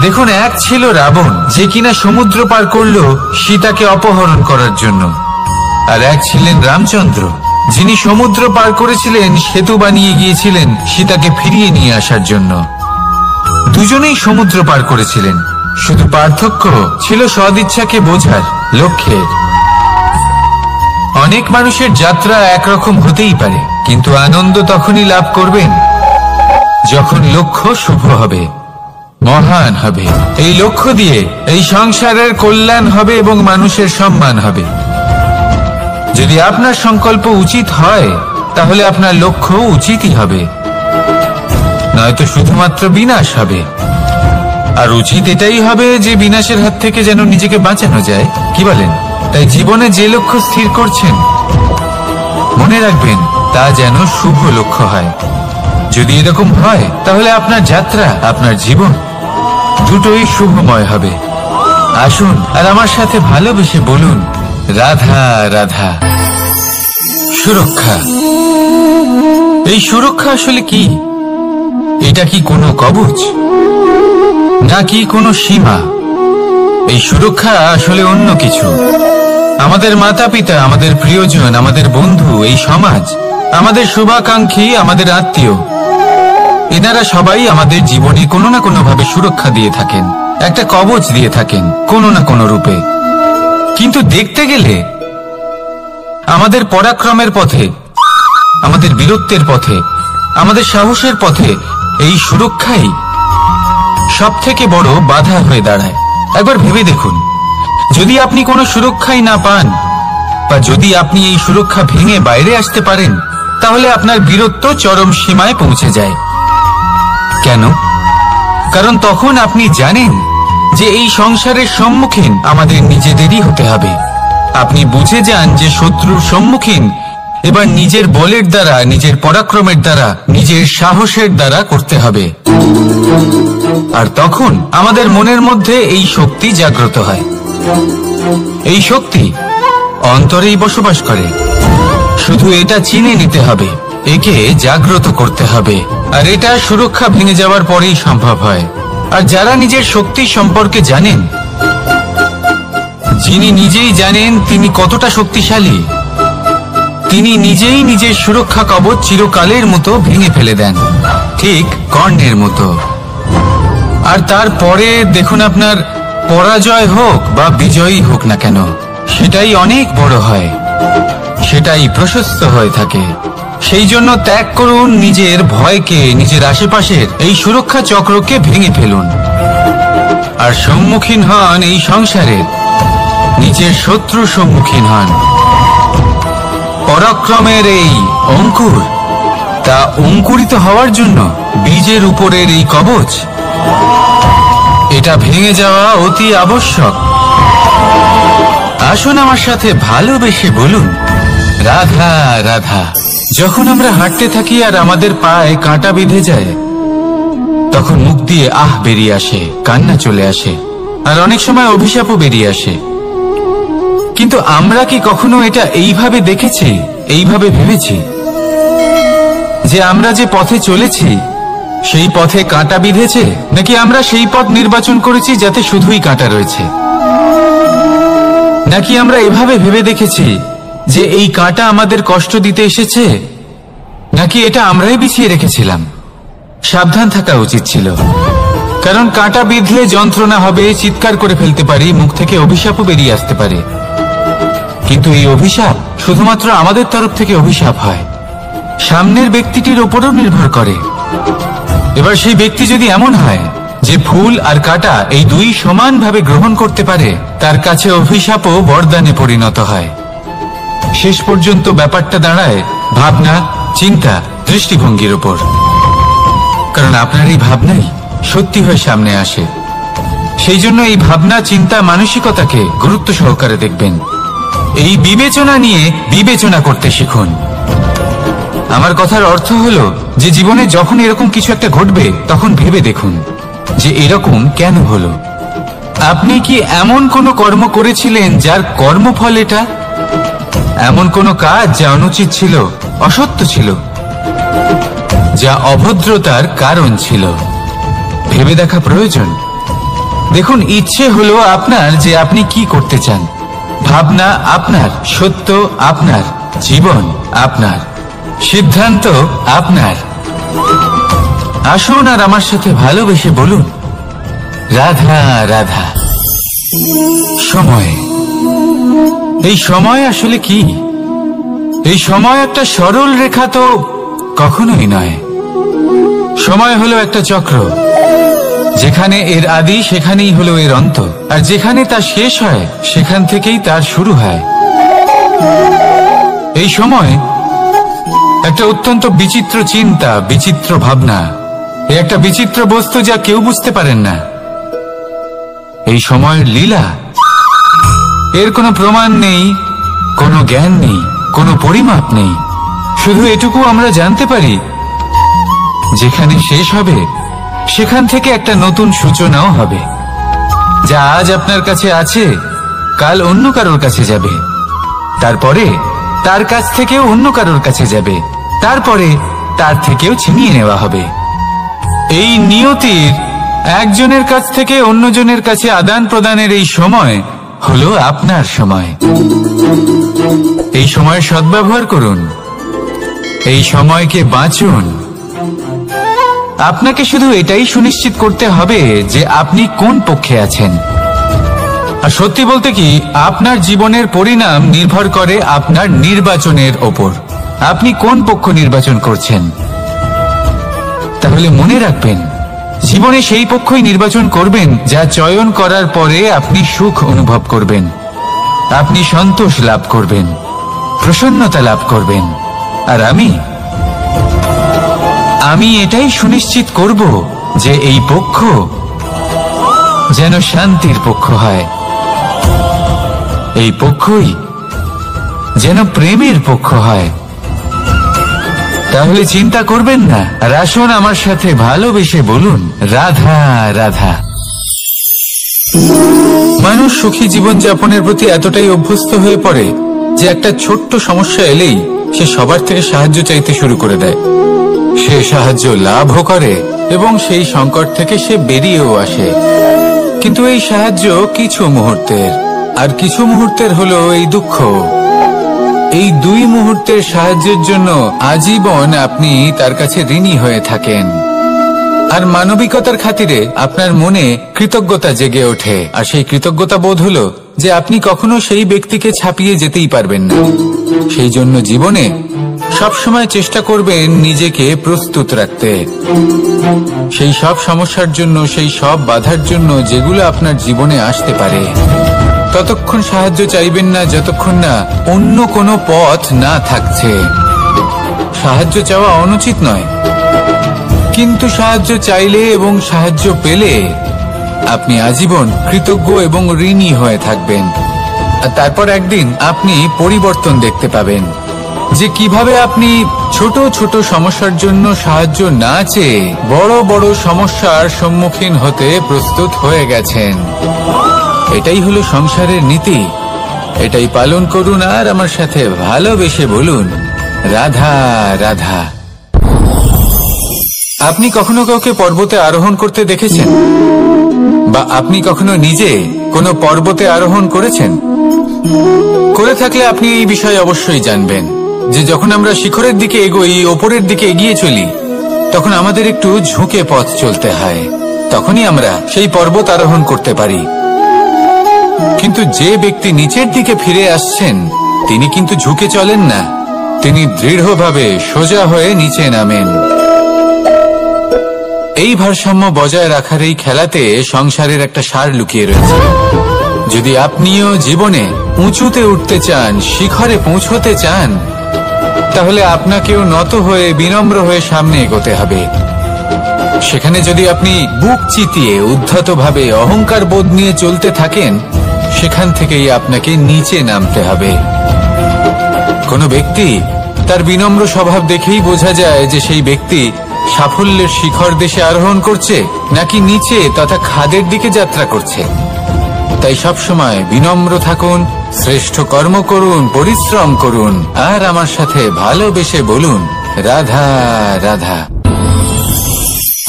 দেখুন, এক ছিল রাবণ, যে কিনা সমুদ্র পার করল সীতাকে অপহরণ করার জন্য, আর এক ছিলেন রামচন্দ্র, যিনি সমুদ্র পার করেছিলেন, সেতু বানিয়ে গিয়েছিলেন সীতাকে ফিরিয়ে নিয়ে আসার জন্য। দুজনেই সমুদ্র পার করেছিলেন, শুধু পার্থক্য ছিল সদিচ্ছাকে বোঝার, লক্ষ্যের। অনেক মানুষের যাত্রা একরকম হতেই পারে, কিন্তু আনন্দ তখনই লাভ করবেন যখন লক্ষ্য শুভ হবে, মহান হবে। এই লক্ষ্য দিয়ে এই সংসারের কল্যাণ হবে এবং মানুষের সম্মান হবে। যদি আপনার সংকল্প উচিত হয় তাহলে আপনার লক্ষ্য উচিতই হবে, নয়তো শুধুমাত্র বিনাশ হবে। আর উচিত এটাই হবে যে বিনাশের হাত থেকে যেন নিজেকে বাঁচানো যায়, কি বলেন? তাই জীবনে যে লক্ষ্য স্থির করছেন মনে রাখবেন তা যেন শুভ লক্ষ্য হয়। যদি এরকম হয় তাহলে আপনার যাত্রা, আপনার জীবন দুটোই শুভময় হবে। আসুন আর আমার সাথে ভালোবেসে বলুন, রাধা রাধা। সুরক্ষা। এই সুরক্ষা আসলে কি? এটা কি কোনো কবচ নাকি কোনো সীমা? এই সুরক্ষা আসলে অন্য কিছু। আমাদের মাতা পিতা, আমাদের প্রিয়জন, আমাদের বন্ধু, এই সমাজ, আমাদের শুভাকাঙ্ক্ষী, আমাদের আত্মীয়, এনারা সবাই আমাদের জীবনে কোনো না কোনো ভাবে সুরক্ষা দিয়ে থাকেন, একটা কবচ দিয়ে থাকেন কোনো না কোনো রূপে। কিন্তু দেখতে গেলে আমাদের পরাক্রমের পথে, আমাদের বীরত্বের পথে, আমাদের সাহসের পথে এই সুরক্ষাই সব থেকে বড় বাধা হয়ে দাঁড়ায়। একবার ভেবে দেখুন, যদি আপনি কোনো সুরক্ষাই না পান, বা যদি আপনি এই সুরক্ষা ভেঙে বাইরে আসতে পারেন, তাহলে আপনার বীরত্ব চরম সীমায় পৌঁছে যায়। কেন? কারণ তখন আপনি জানেন যে এই সংসারের সম্মুখীন আমাদের নিজেদেরই হতে হবে। আপনি বুঝে যান যে শত্রুর সম্মুখীন এবার নিজের বলের দ্বারা, নিজের পরাক্রমের দ্বারা, নিজের সাহসের দ্বারা করতে হবে। আর তখন আমাদের মনের মধ্যে এই শক্তি জাগ্রত হয়। এই শক্তি অন্তরেই বসবাস করে, শুধু এটা চিনে নিতে হবে, একে জাগ্রত করতে হবে। আর এটা সুরক্ষা ভেঙে যাওয়ার পরেই সম্ভব হয়। আর যারা নিজের শক্তি সম্পর্কে জানেন, যিনি নিজেই জানেন তিনি কতটা শক্তিশালী, তিনি নিজেই নিজের সুরক্ষা কবচ চিরকালের মতো ভেঙে ফেলে দেন, ঠিক কর্ণের মতো। আর তারপরে দেখুন, আপনার পরাজয় হোক বা বিজয়ী হোক না কেন, সেটাই অনেক বড় হয়, সেটাই প্রশস্ত হয়ে থাকে। সেই জন্য ত্যাগ করুন নিজের ভয়কে, নিজের আশেপাশের এই সুরক্ষা চক্রকে ভেঙে ফেলুন, আর সম্মুখীন হন এই সংসারের নিজের শত্রুর সম্মুখীন হন। পরাক্রমের এই অঙ্কুর, তা অঙ্কুরিত হওয়ার জন্য বীজের উপরের এই কবচ, এটা ভেঙে যাওয়া অতি আবশ্যক। আসুন আমার সাথে ভালোবেসে বলুন, রাধা রাধা। যখন আমরা হাঁটতে থাকি আর আমাদের পায়ে কাঁটা বিঁধে যায়, তখন মুখ দিয়ে আহ বেরিয়ে আসে, কান্না চলে আসে, আর অনেক সময় অভিশাপও বেরিয়ে আসে। কিন্তু আমরা কি কখনো এটা এইভাবে দেখেছি, এইভাবে ভেবেছি যে আমরা যে পথে চলেছি সেই পথে কাঁটা বিঁধেছে, নাকি আমরা সেই পথ নির্বাচন করেছি যাতে শুধুই কাঁটা রয়েছে? নাকি আমরা এভাবে ভেবে দেখেছি যে এই কাঁটা আমাদের কষ্ট দিতে এসেছে, নাকি এটা আমরাই বিছিয়ে রেখেছিলাম? সাবধান থাকা উচিত ছিল, কারণ কাঁটা বিঁধলে যন্ত্রণা হবে, চিৎকার করে ফেলতে পারি, মুখ থেকে অভিশাপও বেরিয়ে আসতে পারে। কিন্তু এই অভিশাপ শুধুমাত্র আমাদের তরফ থেকে অভিশাপ হয়, সামনের ব্যক্তিটির উপরও নির্ভর করে। এবার সেই ব্যক্তি যদি এমন হয় যে ফুল আর কাঁটা এই দুই সমানভাবে গ্রহণ করতে পারে, তার কাছে অভিশাপও বরদানে পরিণত হয়। শেষ পর্যন্ত ব্যাপারটা দাঁড়ায় ভাবনা, চিন্তা, দৃষ্টিভঙ্গির উপর। কারণ আপনার এই ভাবনাই সত্যি হয়ে সামনে আসে। সেই জন্য এই ভাবনা, চিন্তা, মানসিকতাকে গুরুত্ব সহকারে দেখবেন। এই বিবেচনা নিয়ে বিবেচনা করতে শিখুন। আমার কথার অর্থ হলো যে জীবনে যখন এরকম কিছু একটা ঘটবে, তখন ভেবে দেখুন যে এরকম কেন হলো। আপনি কি এমন কোনো কর্ম করেছিলেন যার কর্মফল এটা? এমন কোনো কাজ যা অনুচিত ছিল, অসত্য ছিল, যা অভদ্রতার কারণ ছিল? ভেবে দেখা প্রয়োজন। দেখুন, ইচ্ছে হলো আপনার যে আপনি কি করতে চান, ভাবনা আপনার, সত্য আপনার, জীবন আপনার, সিদ্ধান্ত আপনার। আসুন আর আমার সাথে ভালোবেসে বলুন, রাধা রাধা। সময়। এই সময় আসলে কি? এই সময় একটা সরল রেখা তো কখনোই নয়। সময় হলো একটা চক্র, যেখানে এর আদি সেখানেই হলো এর অন্ত, আর যেখানে তা শেষ হয় সেখান থেকেই তার শুরু হয়। এই সময় একটা অত্যন্ত বিচিত্র চিন্তা, বিচিত্র ভাবনা, একটা বিচিত্র বস্তু যা কেউ বুঝতে পারেন না। এই সময়ের লীলা, এর কোনো প্রমাণ নেই, কোনো জ্ঞান নেই, কোনো পরিমাপ নেই। শুধু এটুকু আমরা জানতে পারি, যেখানে শেষ হবে সেখান থেকে একটা নতুন সূচনাও হবে। যা আজ আপনার কাছে আছে কাল অন্য কারোর কাছে যাবে, তারপরে তার কাছ থেকেও অন্য কারোর কাছে যাবে, তারপরে তার থেকেও ছিনিয়ে নেওয়া হবে। এই নিয়তির একজনের কাছ থেকে অন্যজনের কাছে আদান প্রদানের এই সময় হলো আপনার সময়। এই সময়ের সদ্ব্যবহার করুন, এই সময়কে বাঁচুন। আপনাকে শুধু এটাই সুনিশ্চিত করতে হবে যে আপনি কোন পক্ষে আছেন। আর সত্যি বলতে কি, আপনার জীবনের পরিণাম নির্ভর করে আপনার নির্বাচনের ওপর। আপনি কোন পক্ষ নির্বাচন করছেন। তাহলে মনে রাখবেন, জীবনে সেই পক্ষই নির্বাচন করবেন যা চয়ন করার পরে আপনি সুখ অনুভব করবেন, আপনি সন্তোষ লাভ করবেন, প্রসন্নতা লাভ করবেন। আর আমি এটাই সুনিশ্চিত করব যে এই পক্ষ যেন শান্তির পক্ষ হয়, এই পক্ষই যেন প্রেমের পক্ষ হয়। তাহলে চিন্তা করবেন না, আর আসুন আমার সাথে ভালোবেসে বলুন, রাধা রাধা। মানুষ সুখী জীবনযাপনের প্রতি এতটাই অভ্যস্ত হয়ে পড়ে যে একটা ছোট্ট সমস্যা এলেই সে সবার থেকে সাহায্য চাইতে শুরু করে দেয়। সে সাহায্য লাভও করে এবং সেই সংকট থেকে সে বেরিয়েও আসে। কিন্তু এই সাহায্য কিছু মুহূর্তের, আর কিছু মুহূর্তের হলো এই দুঃখ। এই দুই মুহূর্তের সাহায্যের জন্য আজীবন আপনি তার কাছে ঋণী হয়ে থাকেন। আর মানবিকতার খাতিরে আপনার মনে কৃতজ্ঞতা জেগে ওঠে, আর সেই কৃতজ্ঞতা বোধ হলো যে আপনি কখনো সেই ব্যক্তিকে ছাপিয়ে যেতেই পারবেন না। সেই জন্য জীবনে সবসময় চেষ্টা করবেন নিজেকে প্রস্তুত রাখতে সেই সব সমস্যার জন্য, সেই সব বাধার জন্য যেগুলো আপনার জীবনে আসতে পারে। ততক্ষণ সাহায্য চাইবেন না যতক্ষণ না অন্য কোনো পথ না থাকছে। সাহায্য চাওয়া অনুচিত নয়, কিন্তু সাহায্য চাইলে এবং সাহায্য পেলে আপনি আজীবন কৃতজ্ঞ এবং ঋণী হয়ে থাকবেন। আর তারপর একদিন আপনি পরিবর্তন দেখতে পাবেন যে কিভাবে আপনি ছোট ছোট সমস্যার জন্য সাহায্য না চেয়ে বড় বড় সমস্যার সম্মুখীন হতে প্রস্তুত হয়ে গেছেন। এটাই হলো সংসারের নীতি। এটাই পালন করুন আর আমার সাথে ভালোবেসে বলুন, রাধা রাধা। আপনি কখনো কাউকে পর্বতে আরোহণ করতে দেখেছেন? বা আপনি কখনো নিজে কোনো পর্বতে আরোহণ করেছেন? করে থাকলে আপনি এই বিষয়ে অবশ্যই জানবেন যে যখন আমরা শিখরের দিকে এগোই, ওপরের দিকে এগিয়ে চলি, তখন আমাদের একটু ঝুঁকে পথ চলতে হয়। তখনই আমরা সেই পর্বত আরোহণ করতে পারি। কিন্তু যে ব্যক্তি নিচের দিকে ফিরে আসছেন, তিনি কিন্তু ঝুঁকে চলেন না, তিনি দৃঢ়ভাবে সোজা হয়ে নিচে নামেন। এই ভারসাম্য বজায় রাখার এই খেলাতে সংসারের একটা সার লুকিয়ে রয়েছে। যদি আপনিও জীবনে উঁচুতে উঠতে চান, শিখরে পৌঁছতে চান, তাহলে আপনাকেও নত হয়ে বিনম্র হয়ে সামনে এগোতে হবে। সেখানে যদি আপনি বুক চিতিয়ে উদ্ধতভাবে অহংকার বোধ নিয়ে চলতে থাকেন, সেখান থেকেই আপনাকে নিচে নামতে হবে। কোনো ব্যক্তি তার বিনম্র স্বভাব দেখেই বোঝা যায় যে সেই ব্যক্তি সাফল্যের শিখর দেশে আরোহণ করছে নাকি নিচে তথা খাদের দিকে যাত্রা করছে। তাই সবসময় বিনম্র থাকুন, শ্রেষ্ঠ কর্ম করুন, পরিশ্রম করুন আর আমার সাথে ভালোবেসে বলুন, রাধা রাধা।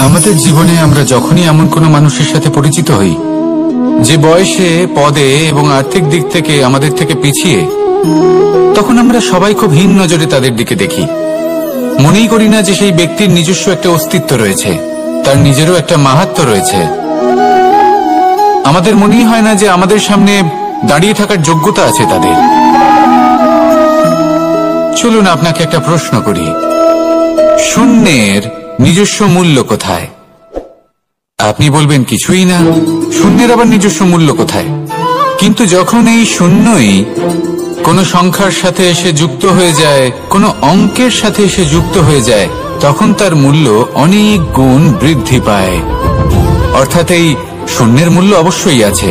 আমাদের জীবনে আমরা যখনই এমন কোনো মানুষের সাথে পরিচিত হই যে বয়সে, পদে এবং আর্থিক দিক থেকে আমাদের থেকে পিছিয়ে, তখন আমরা সবাই খুব হীন নজরে তাদের দিকে দেখি। মনেই করি না যে সেই ব্যক্তির নিজস্ব একটা অস্তিত্ব রয়েছে, তার নিজেরও একটা মাহাত্ম্য রয়েছে। আমাদের মনেই হয় না যে আমাদের সামনে দাঁড়িয়ে থাকার যোগ্যতা আছে তাদের। চলুন আপনাকে একটা প্রশ্ন করি, শূন্যের নিজস্ব মূল্য কোথায়? আপনি বলবেন কিছুই না। শূন্যের আবার নিজস্ব মূল্য কোথায়? কিন্তু যখন এই শূন্যই কোনো সংখ্যার সাথে এসে যুক্ত হয়ে যায়, কোনো অঙ্কের সাথে এসে যুক্ত হয়ে যায়, তখন তার মূল্য অনেক গুণ বৃদ্ধি পায়। অর্থাৎ এই শূন্যের মূল্য অবশ্যই আছে।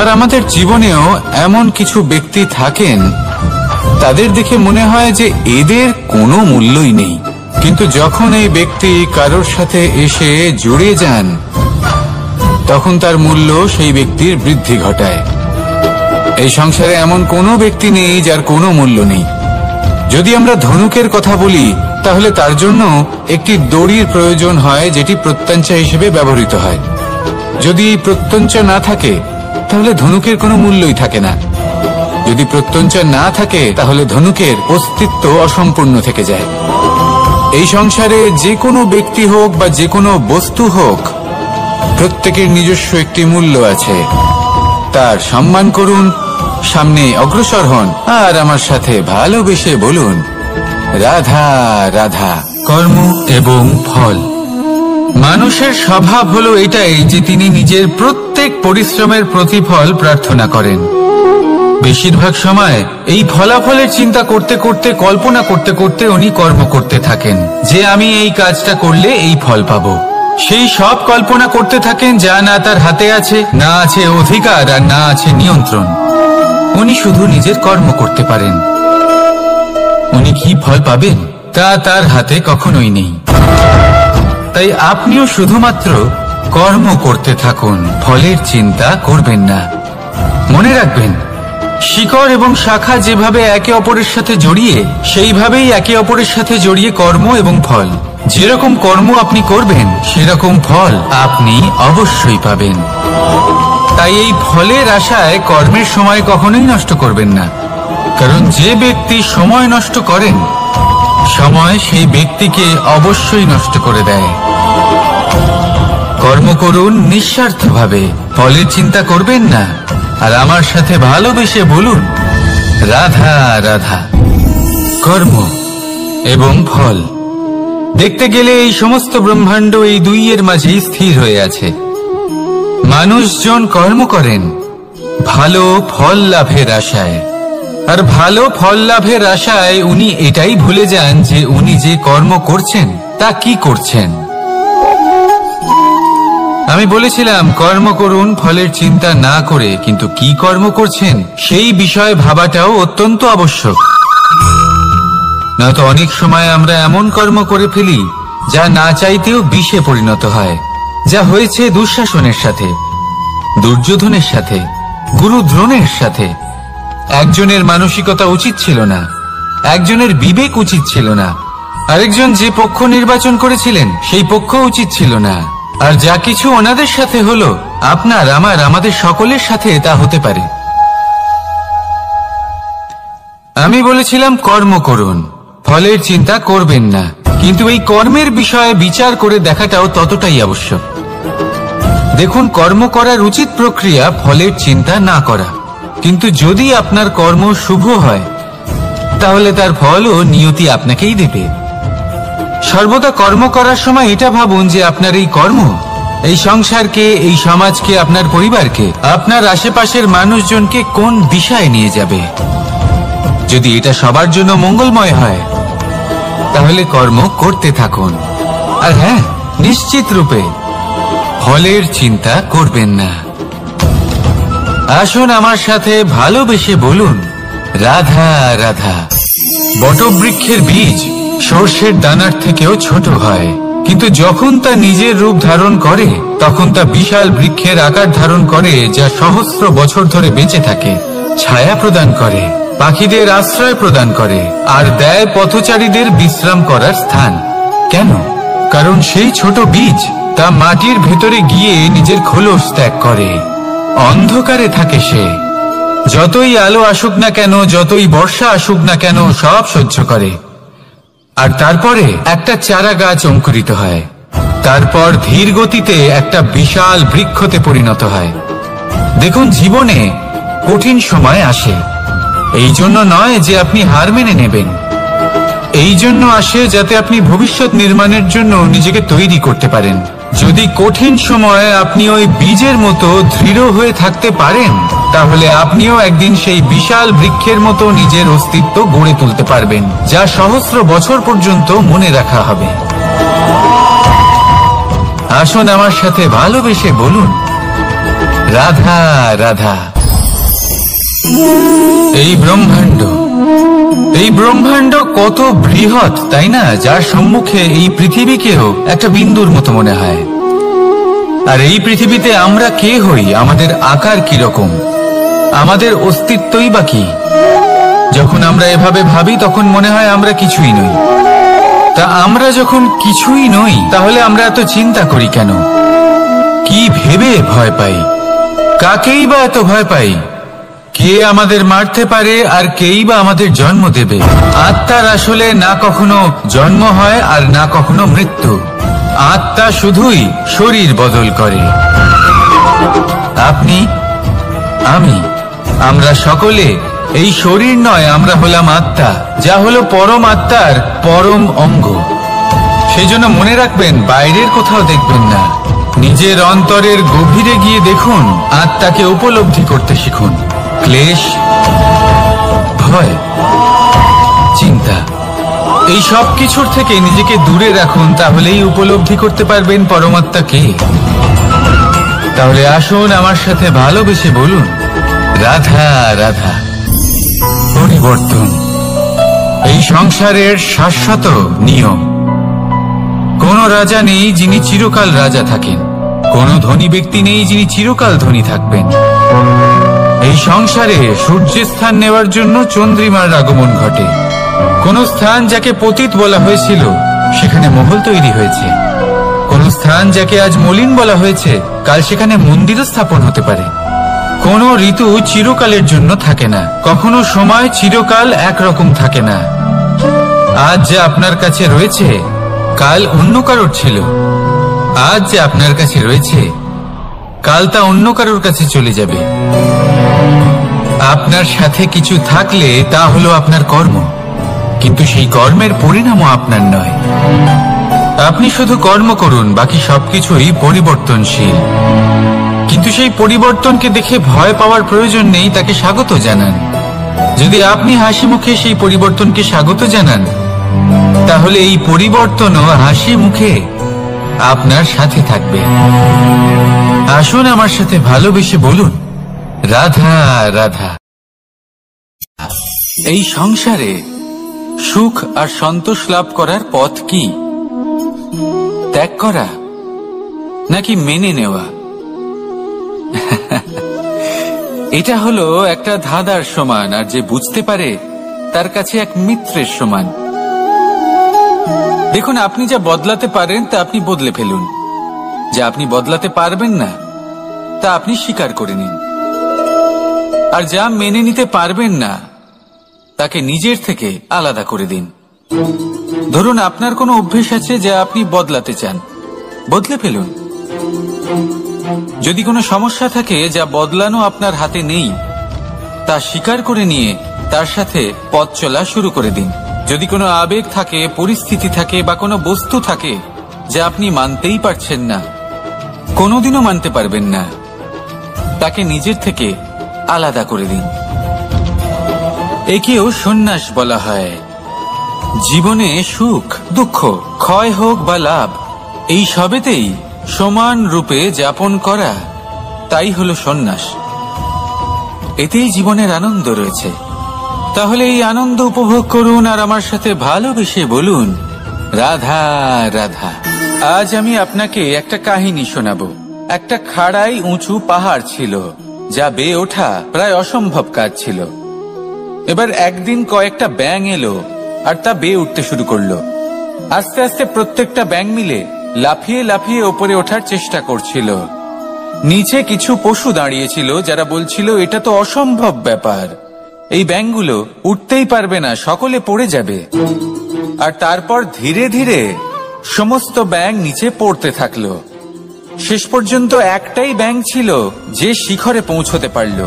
আর আমাদের জীবনেও এমন কিছু ব্যক্তি থাকেন, তাদের দেখে মনে হয় যে এদের কোনো মূল্যই নেই, কিন্তু যখন এই ব্যক্তি কারোর সাথে এসে জুড়ে যান, তখন তার মূল্য সেই ব্যক্তির বৃদ্ধি ঘটায়। এই সংসারে এমন কোনো ব্যক্তি নেই যার কোনো মূল্য নেই। যদি আমরা ধনুকের কথা বলি, তাহলে তার জন্য একটি দড়ির প্রয়োজন হয়, যেটি প্রত্যঞ্চা হিসেবে ব্যবহৃত হয়। যদি প্রত্যঞ্চা না থাকে, তাহলে ধনুকের কোনো মূল্যই থাকে না। যদি প্রত্যঞ্চা না থাকে, তাহলে ধনুকের অস্তিত্ব অসম্পূর্ণ থেকে যায়। এই সংসারে যে কোনো ব্যক্তি হোক বা যে কোনো বস্তু হোক, প্রত্যেকের নিজস্ব একটি মূল্য আছে। তার সম্মান করুন, সামনে অগ্রসর হন, আর আমার সাথে ভালোবেসে বলুন, রাধা রাধা। কর্ম এবং ফল। মানুষের স্বভাব হলো এটাই যে তিনি নিজের প্রত্যেক পরিশ্রমের প্রতিফল প্রার্থনা করেন। বেশিরভাগ সময় এই ফলাফলের চিন্তা করতে করতে, কল্পনা করতে করতে উনি কর্ম করতে থাকেন, যে আমি এই কাজটা করলে এই ফল পাবো। সেই সব কল্পনা করতে থাকেন যা না তার হাতে আছে, না আছে অধিকার, আর না আছে নিয়ন্ত্রণ। উনি শুধু নিজের কর্ম করতে পারেন। উনি কি ফল পাবেন তা তার হাতে কখনোই নেই। তাই আপনিও শুধুমাত্র কর্ম করতে থাকুন, ফলের চিন্তা করবেন না। মনে রাখবেন, শিকড় এবং শাখা যেভাবে একে অপরের সাথে জড়িয়ে, সেইভাবেই একে অপরের সাথে জড়িয়ে কর্ম এবং ফল। যেরকম কর্ম আপনি করবেন, সেরকম ফল আপনি অবশ্যই পাবেন। তাই এই ফলের আশায় কর্মের সময় কখনোই নষ্ট করবেন না, কারণ যে ব্যক্তি সময় নষ্ট করেন, সময় সেই ব্যক্তিকে অবশ্যই নষ্ট করে দেয়। কর্ম করুন নিঃস্বার্থভাবে, ফলের চিন্তা করবেন না, আর আমার সাথে ভালোবেসে বলুন, রাধা রাধা। কর্ম এবং ফল। দেখতে গেলে এই সমস্ত ব্রহ্মাণ্ড এই দুইয়ের মাঝেই স্থির হয়ে আছে। মানুষজন কর্ম করেন ভালো ফল লাভের আশায়, আর ভালো ফল লাভের আশায় উনি এটাই ভুলে যান যে উনি যে কর্ম করছেন তা কি করছেন। আমি বলেছিলাম কর্ম করুন ফলের চিন্তা না করে, কিন্তু কি কর্ম করছেন সেই বিষয়ে ভাবাটাও অত্যন্ত আবশ্যক। নয়তো অনেক সময় আমরা এমন কর্ম করে ফেলি যা না চাইতেও বিষে পরিণত হয়, যা হয়েছে দুঃশাসনের সাথে, দুর্যোধনের সাথে, গুরু দ্রোণের সাথে। একজনের মানসিকতা উচিত ছিল না, একজনের বিবেক উচিত ছিল না, আরেকজন যে পক্ষ নির্বাচন করেছিলেন সেই পক্ষ উচিত ছিল না। আর যা কিছু ওনাদের সাথে হলো, আপনার, আমার, আমাদের সকলের সাথে তা হতে পারে। আমি বলেছিলাম কর্ম করুন, ফলের চিন্তা করবেন না, কিন্তু এই কর্মের বিষয়ে বিচার করে দেখাটাও ততটাই আবশ্যক। দেখুন, কর্ম করার উচিত প্রক্রিয়া ফলের চিন্তা না করা, কিন্তু যদি আপনার কর্ম শুভ হয়, তাহলে তার ফলও নিয়তি আপনাকেই দেবে। সর্বদা কর্ম করার সময় এটা ভাবুন যে আপনার এই কর্ম এই সংসারকে, এই সমাজকে, আপনার পরিবারকে, আপনার আশেপাশের মানুষজনকে কোন দিশায় নিয়ে যাবে। যদি এটা সবার জন্য মঙ্গলময় হয়, তাহলে কর্ম করতে থাকুন। আর হ্যাঁ, নিশ্চিত রূপে ফলের চিন্তা করবেন না। আসুন আমার সাথে ভালোবেসে বলুন, রাধা রাধা। বটবৃক্ষের বীজ সর্ষের দানার থেকেও ছোট হয়, কিন্তু যখন তা নিজের রূপ ধারণ করে, তখন তা বিশাল বৃক্ষের আকার ধারণ করে, যা সহস্র বছর ধরে বেঁচে থাকে, ছায়া প্রদান করে, পাখিদের আশ্রয় প্রদান করে, আর দেয় পথচারীদের বিশ্রাম করার স্থান। কেন? কারণ সেই ছোট বীজ তা মাটির ভেতরে গিয়ে নিজের খোলস ত্যাগ করে। অন্ধকারে থাকে সে, যতই আলো আসুক না কেন, যতই বর্ষা আসুক না কেন, সব সহ্য করে। আর তারপরে একটা চারা গাছ অঙ্কুরিত হয়, তারপর ধীর গতিতে একটা বিশাল বৃক্ষতে পরিণত হয়। দেখুন, জীবনে কঠিন সময় আসে, এই জন্য নয় যে আপনি হার মেনে নেবেন, এই জন্য আসে যাতে আপনি ভবিষ্যৎ নির্মাণের জন্য নিজেকে তৈরি করতে পারেন। যদি কঠিন সময়ে আপনি ওই বীজের মতো দৃঢ় হয়ে থাকতে পারেন, তাহলে আপনিও একদিন সেই বিশাল বৃক্ষের মতো নিজের অস্তিত্ব গড়ে তুলতে পারবেন, যা সহস্র বছর পর্যন্ত মনে রাখা হবে। আসুন আমার সাথে ভালোবেসে বলুন, রাধা রাধা। এই ব্রহ্মাণ্ড কত বৃহৎ, তাই না? যার সম্মুখে এই পৃথিবীকেও একটা বিন্দুর মতো মনে হয়। আর এই পৃথিবীতে আমরা কে হই, আমাদের আকার কিরকম, আমাদের অস্তিত্বই বা কি? যখন আমরা এভাবে ভাবি তখন মনে হয় আমরা কিছুই নই। তা আমরা যখন কিছুই নই, তাহলে আমরা এত চিন্তা করি কেন? কি ভেবে ভয় পাই? কাকেই বা এত ভয় পাই? কে আমাদের মারতে পারে আর কেই বা আমাদের জন্ম দেবে? আত্মার আসলে না কখনো জন্ম হয় আর না কখনো মৃত্যু। আত্মা শুধুই শরীর বদল করে। আপনি, আমি, আমরা সকলে এই শরীর নয়, আমরা হলাম আত্মা, যা হলো পরম আত্মার পরম অঙ্গ। সেই জন্য মনে রাখবেন, বাইরের কোথাও দেখবেন না, নিজের অন্তরের গভীরে গিয়ে দেখুন, আত্মাকে উপলব্ধি করতে শিখুন। ক্লেশ, ভয়, চিন্তা, এই সব কিছুর থেকে নিজেকে দূরে রাখুন, তাহলেই উপলব্ধি করতে পারবেন পরমাত্মাকে। তাহলে আসুন আমার সাথে ভালোবেসে বলুন, রাধা রাধা। পরিবর্তন এই সংসারের শাশ্বত নিয়ম। কোন রাজা নেই যিনি চিরকাল রাজা থাকেন, কোন ধনী ব্যক্তি নেই যিনি চিরকাল ধনী থাকবেন। এই সংসারে সূর্যের স্থান নেওয়ার জন্য চন্দ্রিমার আগমন ঘটে। কোন স্থান যাকে পতিত বলা হয়েছিল, সেখানে মহল তৈরি হয়েছে। কোন স্থান যাকে আজ মলিন বলা হয়েছে, কাল সেখানে মন্দিরও স্থাপন হতে পারে। কোন ঋতু চিরকালের জন্য থাকে না, কখনো সময় চিরকাল একরকম থাকে না। আজ যে আপনার কাছে রয়েছে, কাল অন্য কারোর ছিল। আজ যে আপনার কাছে রয়েছে, কাল তা অন্য কারোর কাছে চলে যাবে। আপনার সাথে কিছু থাকলে তা হলো আপনার কর্ম, কিন্তু সেই কর্মের পরিণামও আপনার নয়। আপনি শুধু কর্ম করুন, বাকি সবকিছুই পরিবর্তনশীল। কিন্তু সেই পরিবর্তনকে দেখে ভয় পাওয়ার প্রয়োজন নেই, তাকে স্বাগত জানান। যদি আপনি হাসি মুখে সেই পরিবর্তনকে স্বাগত জানান, তাহলে এই পরিবর্তনও হাসি মুখে আপনার সাথে থাকবে। আসুন আমার সাথে ভালোবেসে বলুন, রাধা রাধা। এই সংসারে সুখ আর সন্তোষ লাভ করার পথ কি? ত্যাগ করা নাকি মেনে নেওয়া? এটা হলো একটা ধাঁধার সমান, আর যে বুঝতে পারে তার কাছে এক মিত্রের সমান। দেখুন, আপনি যা বদলাতে পারেন তা আপনি বদলে ফেলুন, যা আপনি বদলাতে পারবেন না তা আপনি স্বীকার করে নিন, আর যা মেনে নিতে পারবেন না তাকে নিজের থেকে আলাদা করে দিন। ধরুন, আপনার কোনো অভ্যেস আছে যা আপনি বদলাতে চান, বদলে ফেলুন। যদি কোনো সমস্যা থাকে যা বদলানো আপনার হাতে নেই, তা স্বীকার করে নিয়ে তার সাথে পথ চলা শুরু করে দিন। যদি কোনো আবেগ থাকে, পরিস্থিতি থাকে বা কোনো বস্তু থাকে যা আপনি মানতেই পারছেন না, কোনোদিনও মানতে পারবেন না, তাকে নিজের থেকে আলাদা করে দিন। একেও সন্ন্যাস বলা হয়। জীবনে সুখ দুঃখ, ক্ষয় হোক বা লাভ, এই সবেতেই সমান রূপে যাপন করা, তাই হলো সন্ন্যাস। এতেই জীবনের আনন্দ রয়েছে। তাহলে এই আনন্দ উপভোগ করুন আর আমার সাথে ভালোবেসে বলুন, রাধা রাধা। আজ আমি আপনাকে একটা কাহিনী শোনাবো। একটা খাড়াই উঁচু পাহাড় ছিল, যা বেয়ে ওঠা প্রায় অসম্ভব কাজ ছিল। এবার একদিন কয়েকটা ব্যাঙ এলো আর তা বেয়ে উঠতে শুরু করলো। আস্তে আস্তে প্রত্যেকটা ব্যাঙ মিলে লাফিয়ে লাফিয়ে ওপরে ওঠার চেষ্টা করছিল। নিচে কিছু পশু দাঁড়িয়েছিল যারা বলছিল, এটা তো অসম্ভব ব্যাপার, এই ব্যাঙগুলো উঠতেই পারবে না, সকলে পড়ে যাবে। আর তারপর ধীরে ধীরে সমস্ত ব্যাঙ নিচে পড়তে থাকলো। শেষ পর্যন্ত একটাই ব্যাঙ ছিল যে শিখরে পৌঁছতে পারল।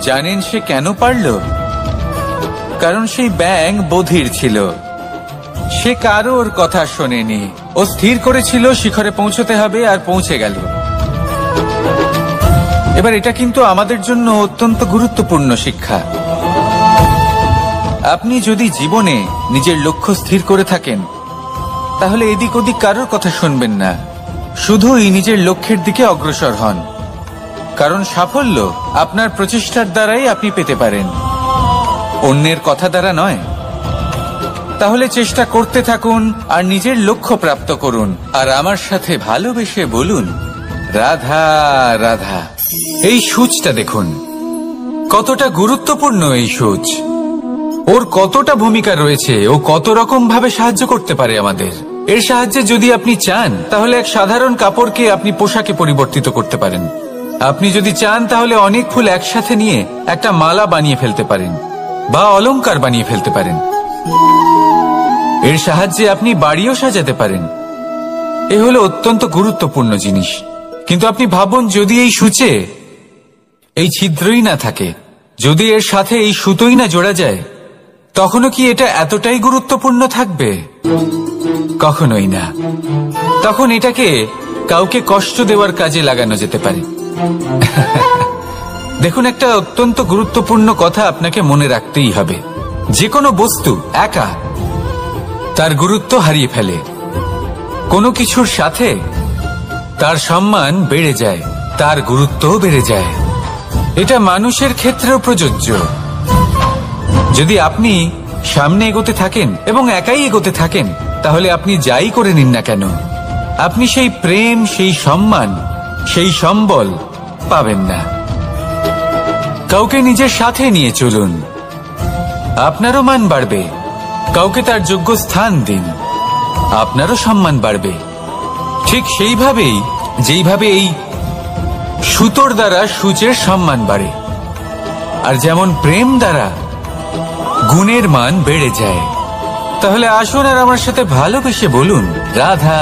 জানেন সে কেন পারল? কারণ সেই ব্যাঙ বধির ছিল, সে কারোর কথা শোনেনি। ও স্থির করেছিল শিখরে পৌঁছতে হবে, আর পৌঁছে গেল। এবার এটা কিন্তু আমাদের জন্য অত্যন্ত গুরুত্বপূর্ণ শিক্ষা। আপনি যদি জীবনে নিজের লক্ষ্য স্থির করে থাকেন, তাহলে এদিক ওদিক কারোর কথা শুনবেন না, শুধুই নিজের লক্ষ্যের দিকে অগ্রসর হন। কারণ সাফল্য আপনার প্রচেষ্টার দ্বারাই আপনি পেতে পারেন, অন্যের কথা দ্বারা নয়। তাহলে চেষ্টা করতে থাকুন আর নিজের লক্ষ্য প্রাপ্ত করুন। আর আমার সাথে ভালোবেসে বলুন, রাধা রাধা। এই সূচটা দেখুন, কতটা গুরুত্বপূর্ণ এই সূচ। ওর কতটা ভূমিকা রয়েছে, ও কত রকম ভাবে সাহায্য করতে পারে আমাদের। এর সাহায্যে যদি আপনি চান, তাহলে এক সাধারণ কাপড়কে আপনি পোশাকে পরিবর্তিত করতে পারেন। আপনি যদি চান, তাহলে অনেক ফুল একসাথে নিয়ে একটা মালা বানিয়ে ফেলতে পারেন, বা অলংকার বানিয়ে ফেলতে পারেন। এর সাহায্যে আপনি বাড়িও সাজাতে পারেন। এ হলো অত্যন্ত গুরুত্বপূর্ণ জিনিস। কিন্তু আপনি ভাবুন, যদি এই সূচে এই ছিদ্রই না থাকে, যদি এর সাথে এই সুতোই না জোড়া যায়, তখনও কি এটা এতটাই গুরুত্বপূর্ণ থাকবে? কখনোই না। তখন এটাকে কাউকে কষ্ট দেওয়ার কাজে লাগানো যেতে পারে। দেখুন, একটা অত্যন্ত গুরুত্বপূর্ণ কথা আপনাকে মনে রাখতেই হবে। যে কোনো বস্তু একা তার গুরুত্ব হারিয়ে ফেলে, কোনো কিছুর সাথে তার সম্মান বেড়ে যায়, তার গুরুত্বও বেড়ে যায়। এটা মানুষের ক্ষেত্রেও প্রযোজ্য। যদি আপনি সামনে এগোতে থাকেন এবং একাই এগোতে থাকেন, তাহলে আপনি যাই করে নিন না কেন, আপনি সেই প্রেম, সেই সম্মান, সেই সম্বল পাবেন না। কাউকে নিজের সাথে নিয়ে চলুন, আপনারও মান বাড়বে। কাউকে তার যোগ্য স্থান দিন, আপনারও সম্মান বাড়বে। ঠিক সেইভাবেই যেইভাবে এই সুতোর দ্বারা সূচের সম্মান বাড়ে, আর যেমন প্রেম দ্বারা গুণের মান বেড়ে যায়। তাহলে আসুন আর আমার সাথে ভালোবেসে বলুন, রাধা।